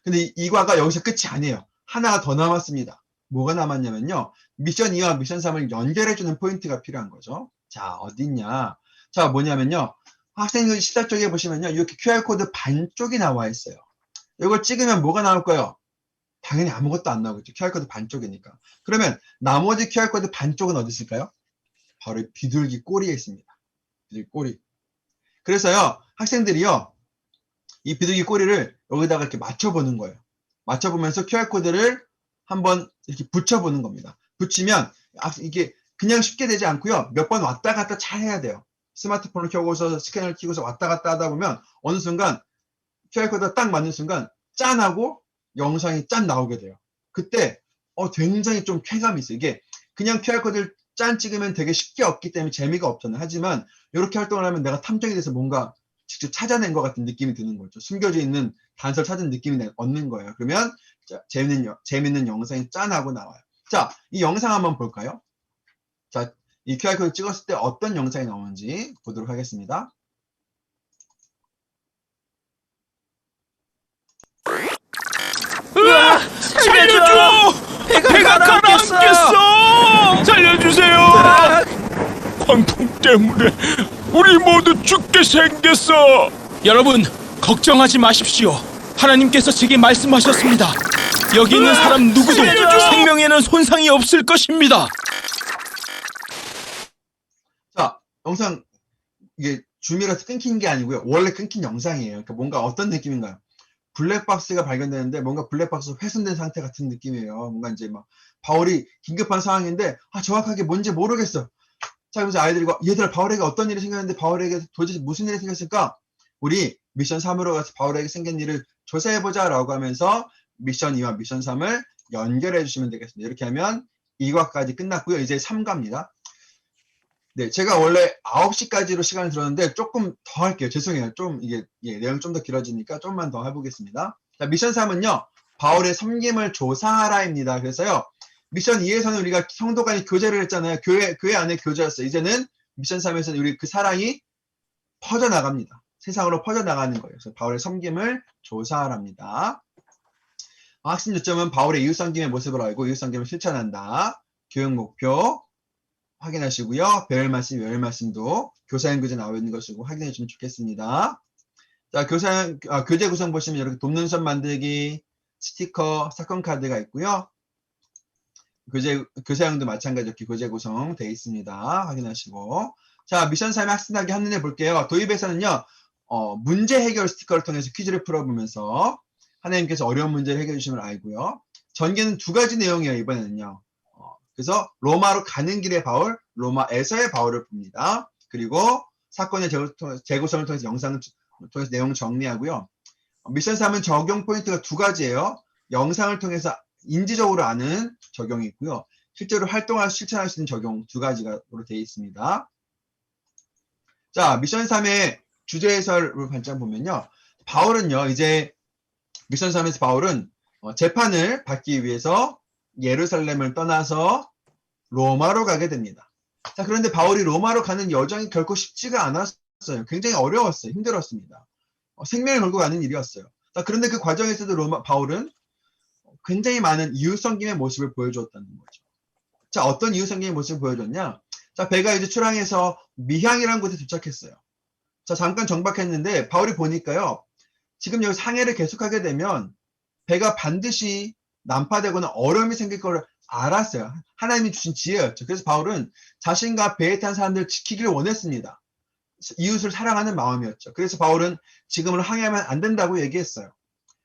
근데 이 과가 여기서 끝이 아니에요. 하나가 더 남았습니다. 뭐가 남았냐면요. 미션 2와 미션 3을 연결해주는 포인트가 필요한 거죠. 자, 어딨냐. 자, 뭐냐면요. 학생들 시작 쪽에 보시면요. 이렇게 QR코드 반쪽이 나와 있어요. 이걸 찍으면 뭐가 나올까요? 당연히 아무것도 안 나오겠죠. QR코드 반쪽이니까. 그러면 나머지 QR코드 반쪽은 어디 있을까요? 바로 비둘기 꼬리에 있습니다. 비둘기 꼬리. 그래서요. 학생들이요. 이 비둘기 꼬리를 여기다가 이렇게 맞춰보는 거예요. 맞춰보면서 QR코드를 한번 이렇게 붙여보는 겁니다. 붙이면 이게 그냥 쉽게 되지 않고요. 몇 번 왔다 갔다 잘 해야 돼요. 스마트폰을 켜고서 스캐너를 켜고서 왔다 갔다 하다 보면 어느 순간 QR코드가 딱 맞는 순간 짠 하고 영상이 짠 나오게 돼요. 그때 굉장히 좀 쾌감이 있어요. 이게 그냥 QR코드를 짠 찍으면 되게 쉽게 얻기 때문에 재미가 없잖아요. 하지만 이렇게 활동을 하면 내가 탐정이 돼서 뭔가 직접 찾아낸 것 같은 느낌이 드는 거죠. 숨겨져 있는 단서를 찾은 느낌이 얻는 거예요. 그러면 재밌는 영상이 짠하고 나와요. 자, 이 영상 한번 볼까요? 자, 이 QR코드 찍었을 때 어떤 영상이 나오는지 보도록 하겠습니다. 으아! 살려줘! 배가 가라앉겠어! 살려주세요! 광풍 때문에 우리 모두 죽게 생겼어! 여러분, 걱정하지 마십시오. 하나님께서 제게 말씀하셨습니다. 여기 있는 사람 누구도 생명에는 손상이 없을 것입니다. 자, 영상 이게 줌이라서 끊긴 게 아니고요. 원래 끊긴 영상이에요. 그러니까 뭔가 어떤 느낌인가요? 블랙박스가 발견되는데 뭔가 블랙박스 훼손된 상태 같은 느낌이에요. 뭔가 이제 막 바울이 긴급한 상황인데 정확하게 뭔지 모르겠어. 자, 그래서 아이들과 얘들아, 바울에게 어떤 일이 생겼는데 바울에게 도대체 무슨 일이 생겼을까? 우리 미션 3으로 가서 바울에게 생긴 일을 조사해보자 라고 하면서 미션 2와 미션 3을 연결해 주시면 되겠습니다. 이렇게 하면 2과까지 끝났고요. 이제 3과입니다. 네, 제가 원래 9시까지로 시간을 들었는데 조금 더 할게요. 죄송해요. 좀 이게 내용이 좀 더 길어지니까 좀만 더 해보겠습니다. 자, 미션 3은요. 바울의 섬김을 조사하라입니다. 그래서요. 미션 2에서는 우리가 성도 간의 교제를 했잖아요. 교회 안에 교제였어요. 이제는 미션 3에서는 우리 그 사랑이 퍼져나갑니다. 세상으로 퍼져나가는 거예요. 그래서 바울의 섬김을 조사하랍니다. 학습 요점은 바울의 이웃섬김의 모습을 알고 이웃섬김을 실천한다. 교육 목표 확인하시고요. 배울 말씀, 외울 말씀도 교사형 교재 나와 있는 것이고 확인해 주시면 좋겠습니다. 자, 교재 구성 보시면 이렇게 돕는 선 만들기, 스티커, 사건 카드가 있고요. 교사형도 마찬가지 이렇게 교재 구성 되어 있습니다. 확인하시고. 자, 미션 3의 학습하기 한눈에 볼게요. 도입에서는요, 문제 해결 스티커를 통해서 퀴즈를 풀어보면서 하나님께서 어려운 문제를 해결해 주심을 알고요. 전개는 2가지 내용이에요, 이번에는요. 그래서 로마로 가는 길의 바울, 로마에서의 바울을 봅니다. 그리고 사건의 재구성을 통해서 영상을 통해서 내용 정리하고요. 미션 3은 적용 포인트가 2가지예요. 영상을 통해서 인지적으로 아는 적용이 있고요. 실제로 실천할 수 있는 적용 2가지로 되어 있습니다. 자, 미션 3의 주제 해설을 반짝 보면요. 바울은요, 이제 미션 3에서 바울은 재판을 받기 위해서 예루살렘을 떠나서 로마로 가게 됩니다. 자, 그런데 바울이 로마로 가는 여정이 결코 쉽지가 않았어요. 굉장히 어려웠어요. 힘들었습니다. 생명을 걸고 가는 일이었어요. 자, 그런데 그 과정에서도 바울은 굉장히 많은 이웃섬김의 모습을 보여주었다는 거죠. 자, 어떤 이웃섬김의 모습을 보여줬냐? 자, 배가 이제 출항해서 미향이라는 곳에 도착했어요. 자, 잠깐 정박했는데 바울이 보니까요. 지금 여기서 항해를 계속하게 되면 배가 반드시 난파되거나 어려움이 생길 걸 알았어요. 하나님이 주신 지혜였죠. 그래서 바울은 자신과 배에 탄 사람들을 지키기를 원했습니다. 이웃을 사랑하는 마음이었죠. 그래서 바울은 지금은 항해하면 안 된다고 얘기했어요.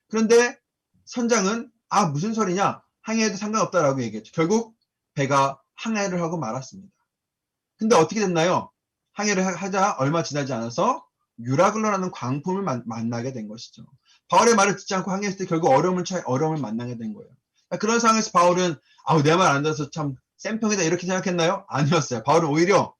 그런데 선장은 무슨 소리냐? 항해해도 상관없다라고 얘기했죠. 결국 배가 항해를 하고 말았습니다. 근데 어떻게 됐나요? 항해를 하자 얼마 지나지 않아서 유라글로라는 광풍을 만나게 된 것이죠. 바울의 말을 듣지 않고 항해했을 때 결국 어려움을 만나게 된 거예요. 그런 상황에서 바울은 내 말 안 들어서 참 쌤통이다 이렇게 생각했나요? 아니었어요. 바울은 오히려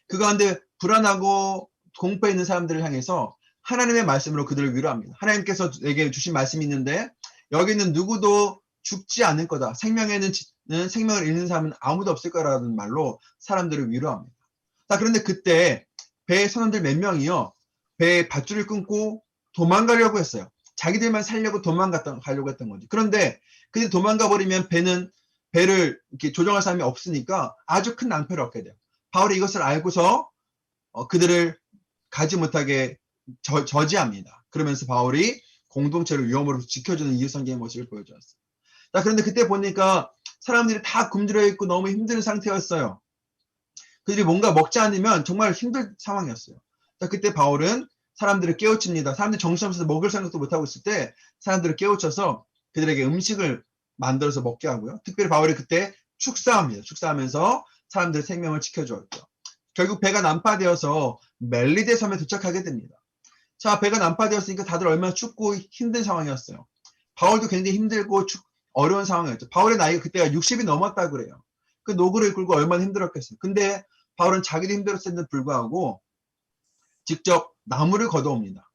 그 가운데 불안하고 공포해 있는 사람들을 향해서 하나님의 말씀으로 그들을 위로합니다. 하나님께서 내게 주신 말씀이 있는데 여기는 누구도 죽지 않을 거다. 생명을 잃는 사람은 아무도 없을 거라는 말로 사람들을 위로합니다. 자, 그런데 그때 배의 선원들 몇 명이요. 배의 밧줄을 끊고 도망가려고 했어요. 자기들만 살려고 가려고 했던 거지. 그런데 도망가 버리면 배를 이렇게 조정할 사람이 없으니까 아주 큰 낭패를 얻게 돼요. 바울이 이것을 알고서 그들을 가지 못하게 저지합니다. 그러면서 바울이 공동체를 위험으로 지켜주는 이웃섬김의 모습을 보여주었어요. 자, 그런데 그때 보니까 사람들이 다 굶주려 있고 너무 힘든 상태였어요. 그들이 뭔가 먹지 않으면 정말 힘들 상황이었어요. 자, 그때 바울은 사람들을 깨우칩니다. 사람들이 정신없어서 먹을 생각도 못하고 있을 때 사람들을 깨우쳐서 그들에게 음식을 만들어서 먹게 하고요. 특별히 바울이 그때 축사합니다. 축사하면서 사람들의 생명을 지켜주었죠. 결국 배가 난파되어서 멜리데 섬에 도착하게 됩니다. 자, 배가 난파되었으니까 다들 얼마나 춥고 힘든 상황이었어요. 바울도 굉장히 힘들고 어려운 상황이었죠. 바울의 나이가 그때가 60이 넘었다 그래요. 그 노구를 끌고 얼마나 힘들었겠어요. 근데 바울은 자기도 힘들었음에도 불구하고 직접 나무를 걷어옵니다.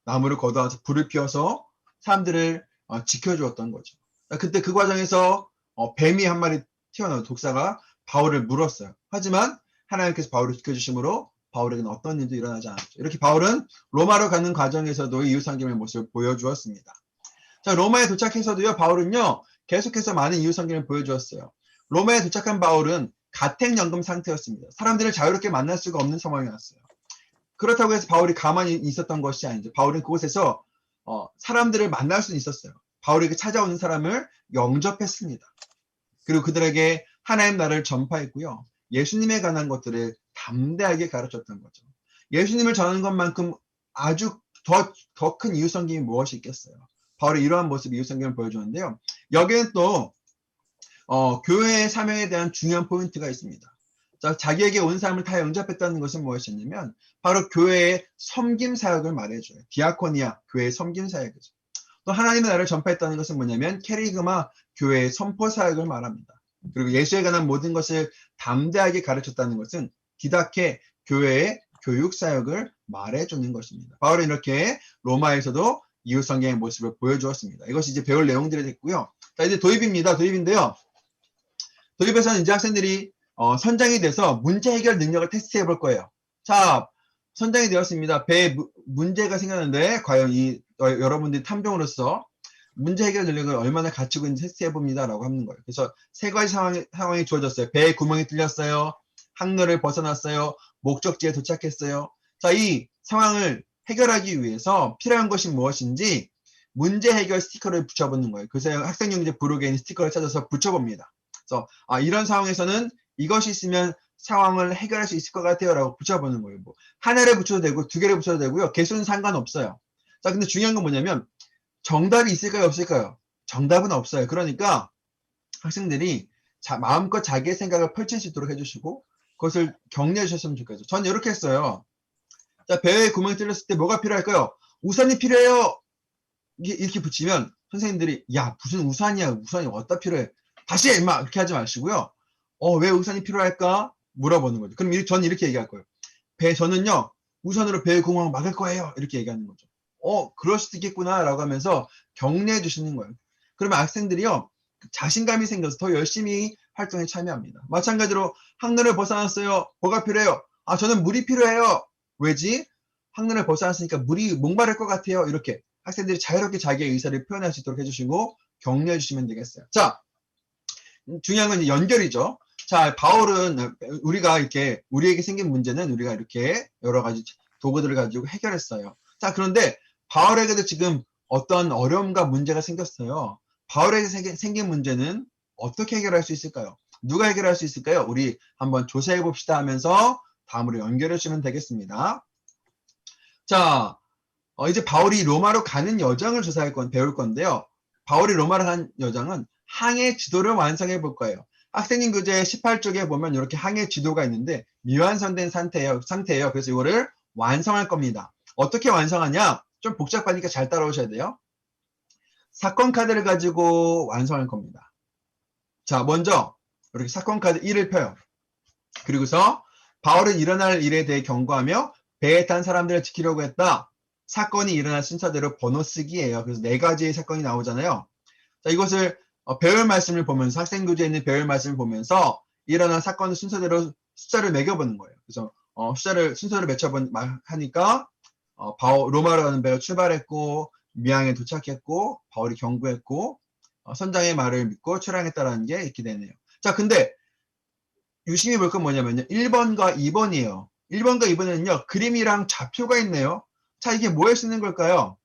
나무를 걷어와서 불을 피워서 사람들을 지켜주었던 거죠. 그때 그 과정에서 뱀이 한 마리 튀어나온 독사가 바울을 물었어요. 하지만 하나님께서 바울을 지켜주심으로 바울에게는 어떤 일도 일어나지 않았죠. 이렇게 바울은 로마로 가는 과정에서도 이웃섬김의 모습을 보여주었습니다. 자, 로마에 도착해서도요, 바울은요, 계속해서 많은 이웃섬김을 보여주었어요. 로마에 도착한 바울은 가택연금 상태였습니다. 사람들을 자유롭게 만날 수가 없는 상황이었어요. 그렇다고 해서 바울이 가만히 있었던 것이 아니죠. 바울은 그곳에서 사람들을 만날 수는 있었어요. 바울에게 찾아오는 사람을 영접했습니다. 그리고 그들에게 하나님 나라를 전파했고요. 예수님에 관한 것들을 담대하게 가르쳤던 거죠. 예수님을 전하는 것만큼 아주 더 큰 이웃섬김이 무엇이 있겠어요. 바울의 이러한 모습이 이웃섬김을 보여주는데요. 여기에는 또 교회의 사명에 대한 중요한 포인트가 있습니다. 자, 자기에게 온 사람을 다 영접했다는 것은 무엇이었냐면 바로 교회의 섬김 사역을 말해줘요. 디아코니아, 교회의 섬김 사역이죠. 또 하나님의 나라를 전파했다는 것은 뭐냐면 케리그마, 교회의 선포 사역을 말합니다. 그리고 예수에 관한 모든 것을 담대하게 가르쳤다는 것은 디다케, 교회의 교육 사역을 말해주는 것입니다. 바울은 이렇게 로마에서도 이웃성경의 모습을 보여주었습니다. 이것이 이제 배울 내용들이 됐고요. 자, 이제 도입입니다. 도입인데요. 도입에서는 이제 학생들이 선장이 돼서 문제 해결 능력을 테스트해 볼 거예요. 자, 선장이 되었습니다. 배에 문제가 생겼는데 과연 여러분들이 탐정으로서 문제 해결 능력을 얼마나 갖추고 있는지 테스트해 봅니다 라고 하는 거예요. 그래서 세 가지 상황이 주어졌어요. 배에 구멍이 뚫렸어요. 항로를 벗어났어요. 목적지에 도착했어요. 자, 이 상황을 해결하기 위해서 필요한 것이 무엇인지 문제 해결 스티커를 붙여보는 거예요. 그래서 학생용지 부록에 있는 스티커를 찾아서 붙여봅니다. 그래서 이런 상황에서는 이것이 있으면 상황을 해결할 수 있을 것 같아요 라고 붙여보는 거예요. 뭐 하나를 붙여도 되고 두 개를 붙여도 되고요. 개수는 상관없어요. 자, 근데 중요한 건 뭐냐면 정답이 있을까요 없을까요? 정답은 없어요. 그러니까 학생들이 마음껏 자기의 생각을 펼칠 수 있도록 해주시고 그것을 격려해 주셨으면 좋겠어요. 전 이렇게 했어요. 자, 배에 구멍이 뚫렸을 때 뭐가 필요할까요? 우산이 필요해요. 이렇게 붙이면 선생님들이 야 무슨 우산이야. 우산이 어디다 필요해. 다시 해 임마 이렇게 하지 마시고요. 왜 우산이 필요할까? 물어보는 거죠. 그럼 저는 이렇게 얘기할 거예요. 저는요 우산으로 배의 구멍을 막을 거예요. 이렇게 얘기하는 거죠. 그럴 수도 있겠구나 라고 하면서 격려해 주시는 거예요. 그러면 학생들이요 자신감이 생겨서 더 열심히 활동에 참여합니다. 마찬가지로 항로를 벗어났어요. 뭐가 필요해요? 저는 물이 필요해요. 왜지? 항로를 벗어났으니까 물이 목마를 것 같아요. 이렇게 학생들이 자유롭게 자기의 의사를 표현할 수 있도록 해주시고 격려해 주시면 되겠어요. 자, 중요한 건 연결이죠. 자, 바울은 우리에게 생긴 문제는 우리가 이렇게 여러 가지 도구들을 가지고 해결했어요. 자, 그런데 바울에게도 지금 어떤 어려움과 문제가 생겼어요. 바울에게 생긴 문제는 어떻게 해결할 수 있을까요? 누가 해결할 수 있을까요? 우리 한번 조사해 봅시다 하면서 다음으로 연결해 주시면 되겠습니다. 자, 이제 바울이 로마로 가는 여정을 배울 건데요. 바울이 로마로 간 여정은 항해 지도를 완성해 볼 거예요. 학생님 교재 18쪽에 보면 이렇게 항해 지도가 있는데 미완성된 상태예요. 그래서 이거를 완성할 겁니다. 어떻게 완성하냐? 좀 복잡하니까 잘 따라오셔야 돼요. 사건 카드를 가지고 완성할 겁니다. 자, 먼저 이렇게 사건 카드 1을 펴요. 그리고서 바울은 일어날 일에 대해 경고하며 배에 탄 사람들을 지키려고 했다. 사건이 일어날 순서대로 번호 쓰기예요. 그래서 4가지의 사건이 나오잖아요. 자, 이것을 배울 말씀을 보면서 학생 교재에 있는 배울 말씀을 보면서 일어난 사건의 순서대로 숫자를 매겨보는 거예요. 그래서 숫자를 순서를 하니까 로마로 가는 배가 출발했고 미항에 도착했고 바울이 경고했고 선장의 말을 믿고 출항했다라는 게 이렇게 되네요. 자, 근데 유심히 볼 건 뭐냐면요. 1번과 2번이에요. 1번과 2번에는요. 그림이랑 좌표가 있네요. 자, 이게 뭐에 쓰는 걸까요?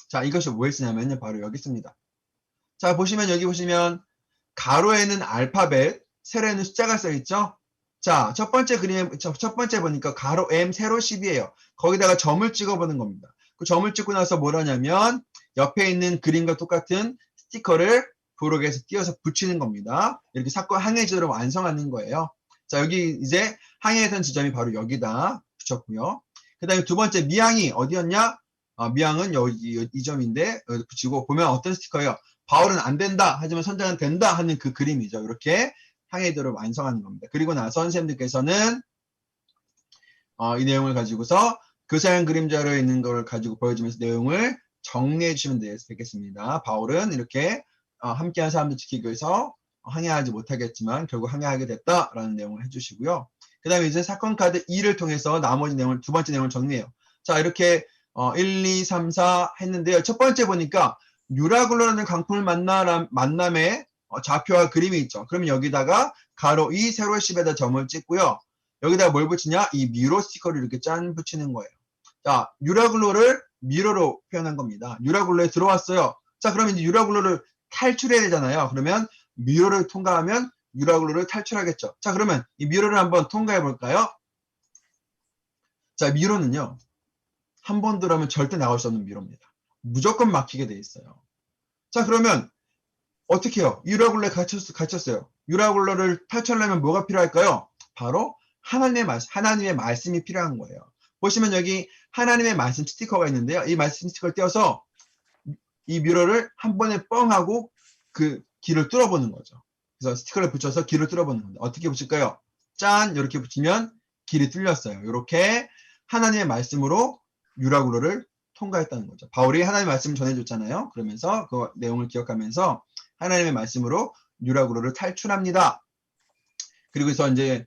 자, 이것이 뭐에 쓰냐면요. 바로 여기 있습니다. 자, 여기 보시면 가로에는 알파벳, 세로에는 숫자가 써 있죠? 자, 첫 번째 그림에, 첫 번째 보니까 가로 M, 세로 10이에요. 거기다가 점을 찍어보는 겁니다. 그 점을 찍고 나서 뭘 하냐면, 옆에 있는 그림과 똑같은 스티커를 도로에서 띄어서 붙이는 겁니다. 이렇게 사건 항해 지도를 완성하는 거예요. 자, 여기 이제 항해선 지점이 바로 여기다 붙였고요. 그 다음에 두 번째 미항이 어디였냐? 미항은 여기 이 점인데 여기 붙이고 보면 어떤 스티커예요? 바울은 안 된다 하지만 선장은 된다 하는 그 그림이죠. 이렇게 항해도를 완성하는 겁니다. 그리고 나서 선생님들께서는 이 내용을 가지고서 교사형 그림자로 있는 걸 가지고 보여주면서 내용을 정리해 주시면 되겠습니다. 바울은 이렇게 함께한 사람들 지키기 위해서 항해하지 못하겠지만 결국 항해하게 됐다라는 내용을 해주시고요. 그 다음에 이제 사건 카드 2를 통해서 나머지 내용을 두 번째 내용을 정리해요. 자, 이렇게 1, 2, 3, 4 했는데요. 첫 번째 보니까 유라굴로라는 강풍을 만남의 좌표와 그림이 있죠. 그러면 여기다가 가로 2, 세로 10에다 점을 찍고요. 여기다가 뭘 붙이냐? 이 미로 스티커를 이렇게 짠 붙이는 거예요. 자, 유라굴로를 미로로 표현한 겁니다. 유라굴로에 들어왔어요. 자, 그러면 이제 유라굴로를 탈출해야 되잖아요. 그러면 미로를 통과하면 유라굴로를 탈출하겠죠. 자, 그러면 이 미로를 한번 통과해 볼까요? 자, 미로는요. 한 번 들어오면 절대 나올 수 없는 미로입니다. 무조건 막히게 돼 있어요. 자, 그러면 어떻게 해요? 유라굴로에 갇혔어요. 유라굴로를 탈출하려면 뭐가 필요할까요? 바로 하나님의 말씀이 필요한 거예요. 보시면 여기 하나님의 말씀 스티커가 있는데요. 이 말씀 스티커를 떼어서 이 미로를 한 번에 뻥 하고 그 길을 뚫어보는 거죠. 그래서 스티커를 붙여서 길을 뚫어보는 겁니다. 어떻게 붙일까요? 짠! 이렇게 붙이면 길이 뚫렸어요. 이렇게 하나님의 말씀으로 유라굴로를 통과했다는 거죠. 바울이 하나님의 말씀을 전해줬잖아요. 그러면서 그 내용을 기억하면서 하나님의 말씀으로 유라굴로를 탈출합니다. 그리고서 이제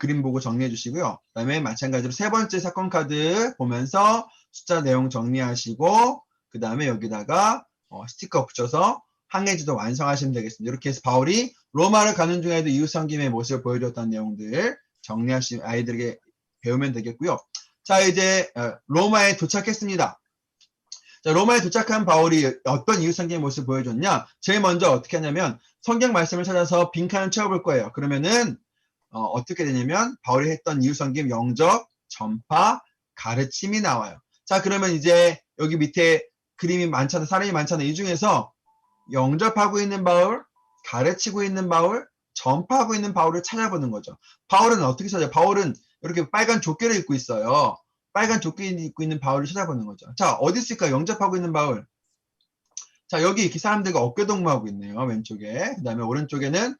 그림 보고 정리해 주시고요. 그 다음에 마찬가지로 세 번째 사건 카드 보면서 숫자 내용 정리하시고 그 다음에 여기다가 스티커 붙여서 항해지도 완성하시면 되겠습니다. 이렇게 해서 바울이 로마를 가는 중에도 이웃섬김의 모습을 보여줬다는 내용들 정리하시면 아이들에게 배우면 되겠고요. 자, 이제 로마에 도착했습니다. 자, 로마에 도착한 바울이 어떤 이웃섬김의 모습을 보여줬냐? 제일 먼저 어떻게 하냐면 성경 말씀을 찾아서 빈칸을 채워볼 거예요. 그러면은 어떻게 되냐면 바울이 했던 이웃섬김 영접, 전파, 가르침이 나와요. 자, 그러면 이제 여기 밑에 그림이 많잖아, 사람이 많잖아. 이 중에서 영접하고 있는 바울, 가르치고 있는 바울, 전파하고 있는 바울을 찾아보는 거죠. 바울은 어떻게 찾아요? 바울은 이렇게 빨간 조끼를 입고 있어요. 빨간 조끼를 입고 있는 바울을 찾아보는 거죠. 자, 어디 있을까? 영접하고 있는 바울. 자, 여기 이렇게 사람들과 어깨동무하고 있네요. 왼쪽에. 그 다음에 오른쪽에는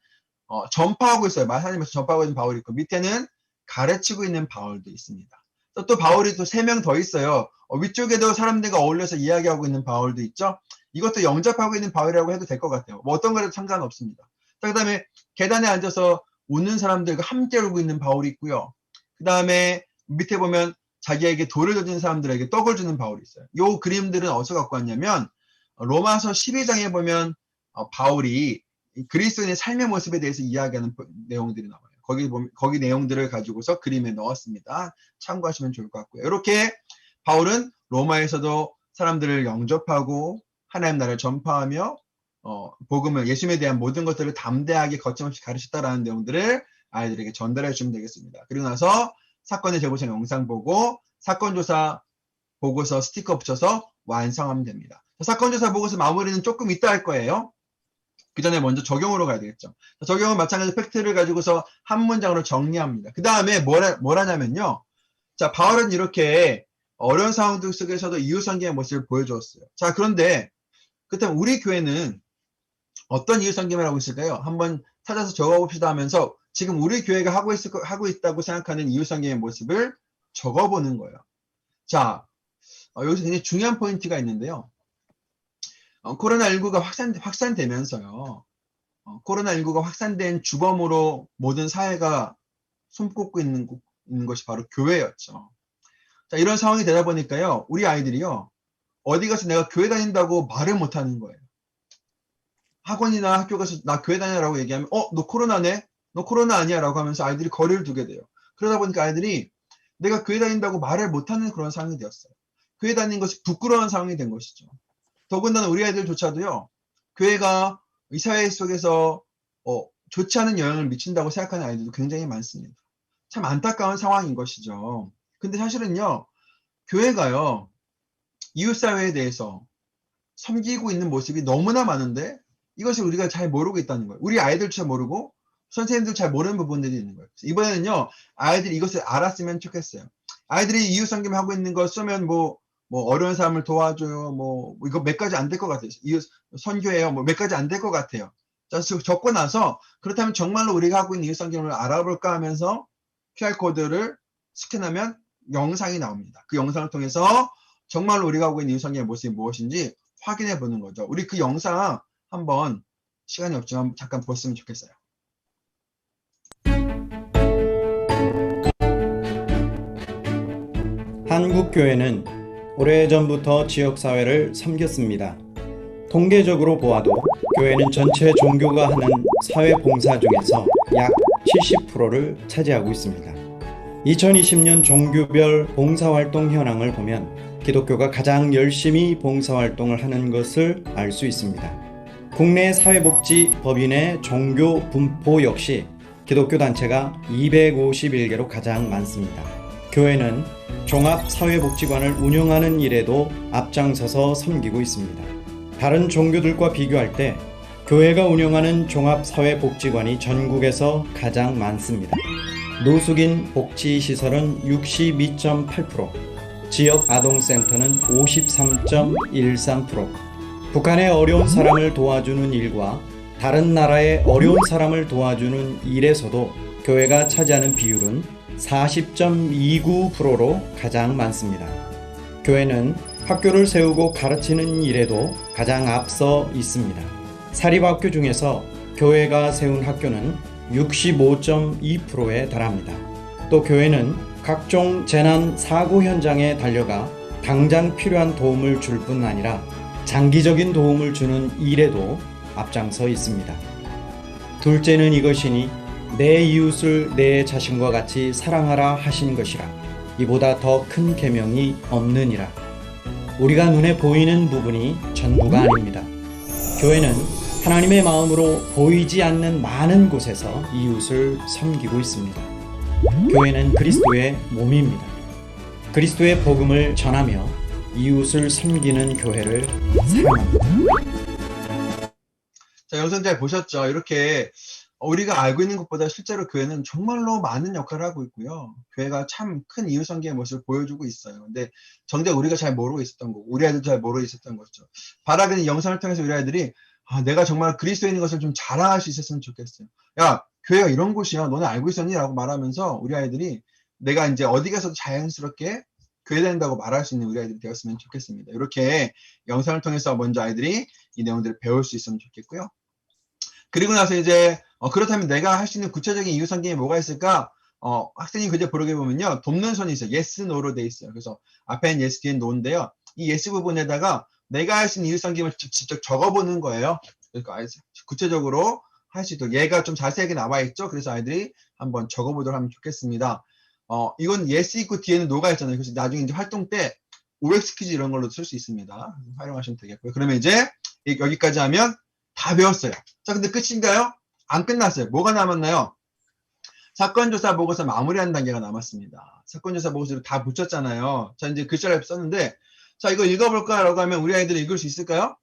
전파하고 있어요. 하나님께서 전파하고 있는 바울이 있고 밑에는 가르치고 있는 바울도 있습니다. 또 바울이 또 3명 더 있어요. 위쪽에도 사람들과 어울려서 이야기하고 있는 바울도 있죠. 이것도 영접하고 있는 바울이라고 해도 될 것 같아요. 뭐 어떤 거라도 상관없습니다. 자, 그 다음에 계단에 앉아서 웃는 사람들과 함께 울고 있는 바울이 있고요. 그 다음에 밑에 보면 자기에게 돌을 던지는 사람들에게 떡을 주는 바울이 있어요. 이 그림들은 어디서 갖고 왔냐면 로마서 12장에 보면 바울이 그리스도인의 삶의 모습에 대해서 이야기하는 내용들이 나와요. 거기 내용들을 가지고서 그림에 넣었습니다. 참고하시면 좋을 것 같고요. 이렇게 바울은 로마에서도 사람들을 영접하고 하나님 나라를 전파하며 복음을 예수님에 대한 모든 것들을 담대하게 거침없이 가르쳤다라는 내용들을 아이들에게 전달해 주시면 되겠습니다. 그리고 나서 사건의 재보상 영상 보고 사건조사 보고서 스티커 붙여서 완성하면 됩니다. 사건조사 보고서 마무리는 조금 이따 할 거예요. 그 전에 먼저 적용으로 가야 되겠죠. 적용은 마찬가지로 팩트를 가지고서 한 문장으로 정리합니다. 그 다음에 뭘 하냐면요. 자, 바울은 이렇게 어려운 상황들 속에서도 이웃선교의 모습을 보여주었어요. 자, 그런데 그렇다면 우리 교회는 어떤 이웃선교를 하고 있을까요? 한번 찾아서 적어봅시다 하면서 지금 우리 교회가 하고 있다고 생각하는 이웃선교의 모습을 적어보는 거예요. 자, 여기서 굉장히 중요한 포인트가 있는데요. 코로나19가 확산되면서요. 코로나19가 확산된 주범으로 모든 사회가 손꼽고 있는 것이 바로 교회였죠. 자, 이런 상황이 되다 보니까요. 우리 아이들이요. 어디 가서 내가 교회 다닌다고 말을 못하는 거예요. 학원이나 학교 가서 나 교회 다니라고 얘기하면 너 코로나네? 너 코로나 아니야? 라고 하면서 아이들이 거리를 두게 돼요. 그러다 보니까 아이들이 내가 교회 다닌다고 말을 못하는 그런 상황이 되었어요. 교회 다니는 것이 부끄러운 상황이 된 것이죠. 더군다나 우리 아이들조차도요. 교회가 이 사회 속에서 좋지 않은 영향을 미친다고 생각하는 아이들도 굉장히 많습니다. 참 안타까운 상황인 것이죠. 근데 사실은요, 교회가요, 이웃사회에 대해서 섬기고 있는 모습이 너무나 많은데 이것을 우리가 잘 모르고 있다는 거예요. 우리 아이들도 잘 모르고 선생님도 잘 모르는 부분들이 있는 거예요. 이번에는요, 아이들이 이것을 알았으면 좋겠어요. 아이들이 이웃 섬김 하고 있는 거 쓰면 뭐 어려운 사람을 도와줘요. 이거 몇 가지 안 될 것 같아요. 이웃 선교해요. 몇 가지 안 될 것 같아요. 자, 적고 나서 그렇다면 정말로 우리가 하고 있는 이웃 섬김을 알아볼까 하면서 QR코드를 스캔하면 영상이 나옵니다. 그 영상을 통해서 정말로 우리가 하고 있는 이웃 섬김의 모습이 무엇인지 확인해 보는 거죠. 우리 그 영상 한번 시간이 없지만 잠깐 보셨으면 좋겠어요. 한국교회는 오래전부터 지역사회를 섬겼습니다. 통계적으로 보아도 교회는 전체 종교가 하는 사회봉사 중에서 약 70%를 차지하고 있습니다. 2020년 종교별 봉사활동 현황을 보면 기독교가 가장 열심히 봉사활동을 하는 것을 알 수 있습니다. 국내 사회복지법인의 종교 분포 역시 기독교 단체가 251개로 가장 많습니다. 교회는 종합사회복지관을 운영하는 일에도 앞장서서 섬기고 있습니다. 다른 종교들과 비교할 때 교회가 운영하는 종합사회복지관이 전국에서 가장 많습니다. 노숙인 복지시설은 62.8%, 지역 아동센터는 53.13%, 북한의 어려운 사람을 도와주는 일과 다른 나라의 어려운 사람을 도와주는 일에서도 교회가 차지하는 비율은 40.29%로 가장 많습니다. 교회는 학교를 세우고 가르치는 일에도 가장 앞서 있습니다. 사립학교 중에서 교회가 세운 학교는 65.2%에 달합니다. 또 교회는 각종 재난 사고 현장에 달려가 당장 필요한 도움을 줄 뿐 아니라 장기적인 도움을 주는 일에도 앞장서 있습니다. 둘째는 이것이니 내 이웃을 내 자신과 같이 사랑하라 하신 것이라. 이보다 더 큰 계명이 없느니라. 우리가 눈에 보이는 부분이 전부가 아닙니다. 교회는 하나님의 마음으로 보이지 않는 많은 곳에서 이웃을 섬기고 있습니다. 교회는 그리스도의 몸입니다. 그리스도의 복음을 전하며 이웃을 섬기는 교회를 사랑합니다. 자, 영상 잘 보셨죠? 이렇게 우리가 알고 있는 것보다 실제로 교회는 정말로 많은 역할을 하고 있고요. 교회가 참 큰 이웃 섬김의 모습을 보여주고 있어요. 근데 정작 우리가 잘 모르고 있었던 거고, 우리 아이들도 잘 모르고 있었던 거죠. 바라기는 영상을 통해서 우리 아이들이 내가 정말 그리스도인인 것을 좀 자랑할 수 있었으면 좋겠어요. 야, 교회가 이런 곳이야. 너네 알고 있었니? 라고 말하면서 우리 아이들이 내가 이제 어디 가서도 자연스럽게 교회 다닌다고 말할 수 있는 우리 아이들이 되었으면 좋겠습니다. 이렇게 영상을 통해서 먼저 아이들이 이 내용들을 배울 수 있으면 좋겠고요. 그리고 나서 이제 그렇다면 내가 할 수 있는 구체적인 이웃 섬김이 뭐가 있을까? 학생이 그제 부르게 보면요, 돕는 손이 있어요. yes, no로 돼 있어요. 그래서 앞에는 yes, 뒤에는 no인데요. 이 yes 부분에다가 내가 할 수 있는 이웃 섬김을 직접 적어보는 거예요. 그러니까 구체적으로 할 수 있도록 얘가 좀 자세하게 나와 있죠. 그래서 아이들이 한번 적어보도록 하면 좋겠습니다. 이건 yes 있고 뒤에는 no가 있잖아요. 그래서 나중에 이제 활동 때 OX 퀴즈 이런 걸로 쓸 수 있습니다. 활용하시면 되겠고요. 그러면 이제 여기까지 하면 다 배웠어요. 자, 근데 끝인가요? 안 끝났어요. 뭐가 남았나요? 사건조사 보고서 마무리하는 단계가 남았습니다. 사건조사 보고서를 다 붙였잖아요. 자, 이제 글자를 썼는데, 자, 이거 읽어볼까라고 하면 우리 아이들이 읽을 수 있을까요?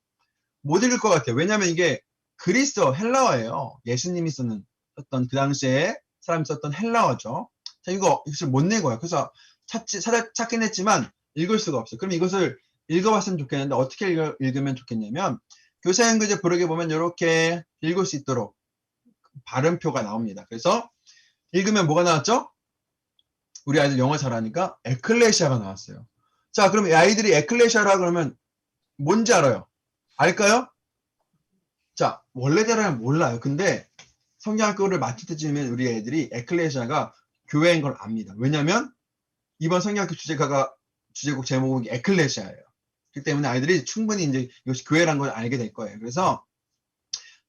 못 읽을 것 같아요. 왜냐하면 이게 그리스어, 헬라어예요. 예수님이 썼던 그 당시에 사람이 썼던 헬라어죠. 자, 이것을 못 내고요. 그래서 찾긴 했지만 읽을 수가 없어요. 그럼 이것을 읽어봤으면 좋겠는데 어떻게 읽으면 좋겠냐면, 교사연구제 부르게 보면 이렇게 읽을 수 있도록 발음표가 나옵니다. 그래서 읽으면 뭐가 나왔죠? 우리 아이들 영어 잘하니까 에클레시아가 나왔어요. 자, 그럼 이 아이들이 에클레시아라 그러면 뭔지 알아요? 알까요? 자, 원래대로는 몰라요. 근데 성경학교를 마칠 때쯤이면 우리 애들이 에클레시아가 교회인 걸 압니다. 왜냐하면 이번 성경학교 주제곡 제목이 에클레시아예요. 그렇기 때문에 아이들이 충분히 이제 이것이 교회라는 걸 알게 될 거예요. 그래서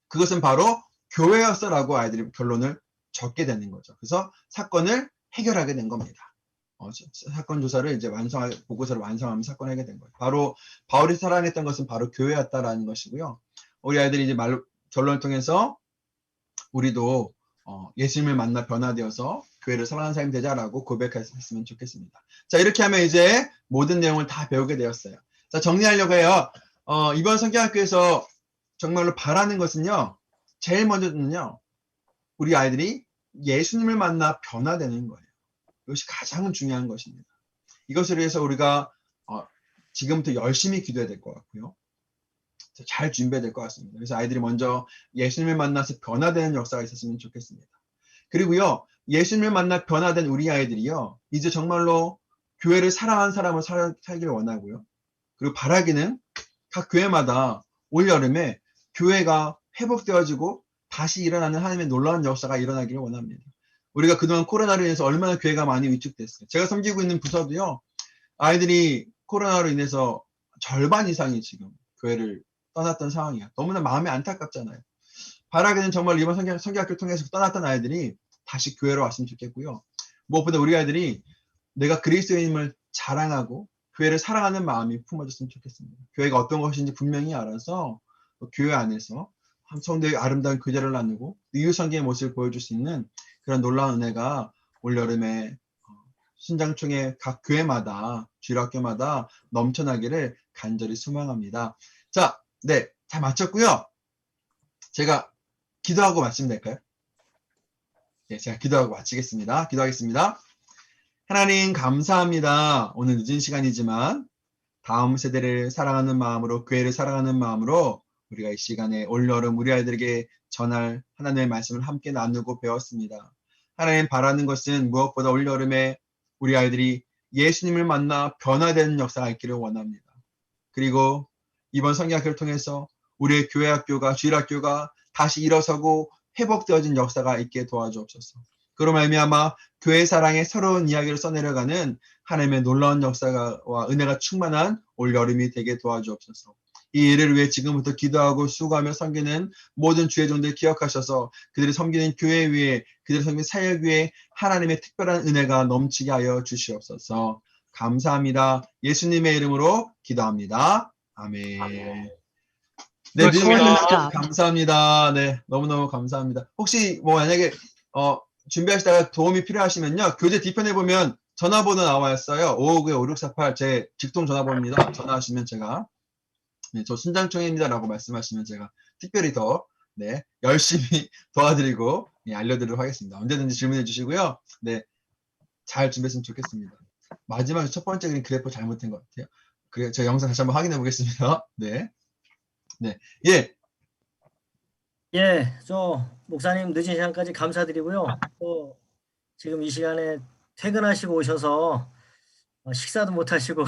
그것은 바로 교회였어라고 아이들이 결론을 적게 되는 거죠. 그래서 사건을 해결하게 된 겁니다. 사건 조사를 이제 보고서를 완성하면 사건을 하게 된 거예요. 바로 바울이 살아냈던 것은 바로 교회였다라는 것이고요. 우리 아이들이 이제 결론을 통해서 우리도 예수님을 만나 변화되어서 교회를 사랑하는 사람이 되자라고 고백했으면 좋겠습니다. 자, 이렇게 하면 이제 모든 내용을 다 배우게 되었어요. 자, 정리하려고 해요. 이번 성경학교에서 정말로 바라는 것은요, 제일 먼저는요, 우리 아이들이 예수님을 만나 변화되는 거예요. 이것이 가장 중요한 것입니다. 이것을 위해서 우리가 지금부터 열심히 기도해야 될 것 같고요. 잘 준비해야 될 것 같습니다. 그래서 아이들이 먼저 예수님을 만나서 변화되는 역사가 있었으면 좋겠습니다. 그리고요, 예수님을 만나 변화된 우리 아이들이요, 이제 정말로 교회를 사랑하는 사람을 살기를 원하고요. 그리고 바라기는 각 교회마다 올 여름에 교회가 회복되어지고 다시 일어나는 하나님의 놀라운 역사가 일어나기를 원합니다. 우리가 그동안 코로나로 인해서 얼마나 교회가 많이 위축됐어요. 제가 섬기고 있는 부서도요, 아이들이 코로나로 인해서 절반 이상이 지금 교회를 떠났던 상황이야. 너무나 마음이 안타깝잖아요. 바라기는 정말 이번 성경학교를 통해서 떠났던 아이들이 다시 교회로 왔으면 좋겠고요. 무엇보다 우리 아이들이 내가 그리스도인임을 자랑하고 교회를 사랑하는 마음이 품어졌으면 좋겠습니다. 교회가 어떤 것인지 분명히 알아서 교회 안에서 성도의 아름다운 교제를 나누고 이웃성경의 모습을 보여줄 수 있는 그런 놀라운 은혜가 올 여름에 신장총회 각 교회마다 주일학교마다 넘쳐나기를 간절히 소망합니다. 자, 네, 잘 마쳤고요. 제가 기도하고 마치면 될까요? 네, 제가 기도하고 마치겠습니다. 기도하겠습니다. 하나님 감사합니다. 오늘 늦은 시간이지만 다음 세대를 사랑하는 마음으로, 교회를 사랑하는 마음으로 우리가 이 시간에 올여름 우리 아이들에게 전할 하나님의 말씀을 함께 나누고 배웠습니다. 하나님 바라는 것은 무엇보다 올여름에 우리 아이들이 예수님을 만나 변화되는 역사가 있기를 원합니다. 그리고 이번 성경학교를 통해서 우리의 교회 학교가, 주일학교가 다시 일어서고 회복되어진 역사가 있게 도와주옵소서. 그로 말미암아 교회 사랑의 새로운 이야기를 써내려가는 하나님의 놀라운 역사와 은혜가 충만한 올 여름이 되게 도와주옵소서. 이 일을 위해 지금부터 기도하고 수고하며 섬기는 모든 주의 종들 기억하셔서 그들이 섬기는 교회 위에, 그들이 섬기는 사역 위에 하나님의 특별한 은혜가 넘치게 하여 주시옵소서. 감사합니다. 예수님의 이름으로 기도합니다. 아멘. 네, 고맙습니다. 감사합니다. 네, 너무너무 감사합니다. 혹시 뭐 만약에 준비하시다가 도움이 필요하시면요, 교재 뒤편에 보면 전화번호 나와 있어요. 559-5648 제 직통 전화번호입니다. 전화하시면 제가 네, 저 순장총회입니다라고 말씀하시면 제가 특별히 더 네, 열심히 도와드리고 네, 알려드리도록 하겠습니다. 언제든지 질문해 주시고요. 네, 잘 준비했으면 좋겠습니다. 마지막에 첫 번째 그림 그래프 잘못된 것 같아요. 그래, 제가 영상 다시 한번 확인해 보겠습니다. 네, 네, 예. 예, 목사님 늦은 시간까지 감사드리고요. 또 지금 이 시간에 퇴근하시고 오셔서 식사도 못 하시고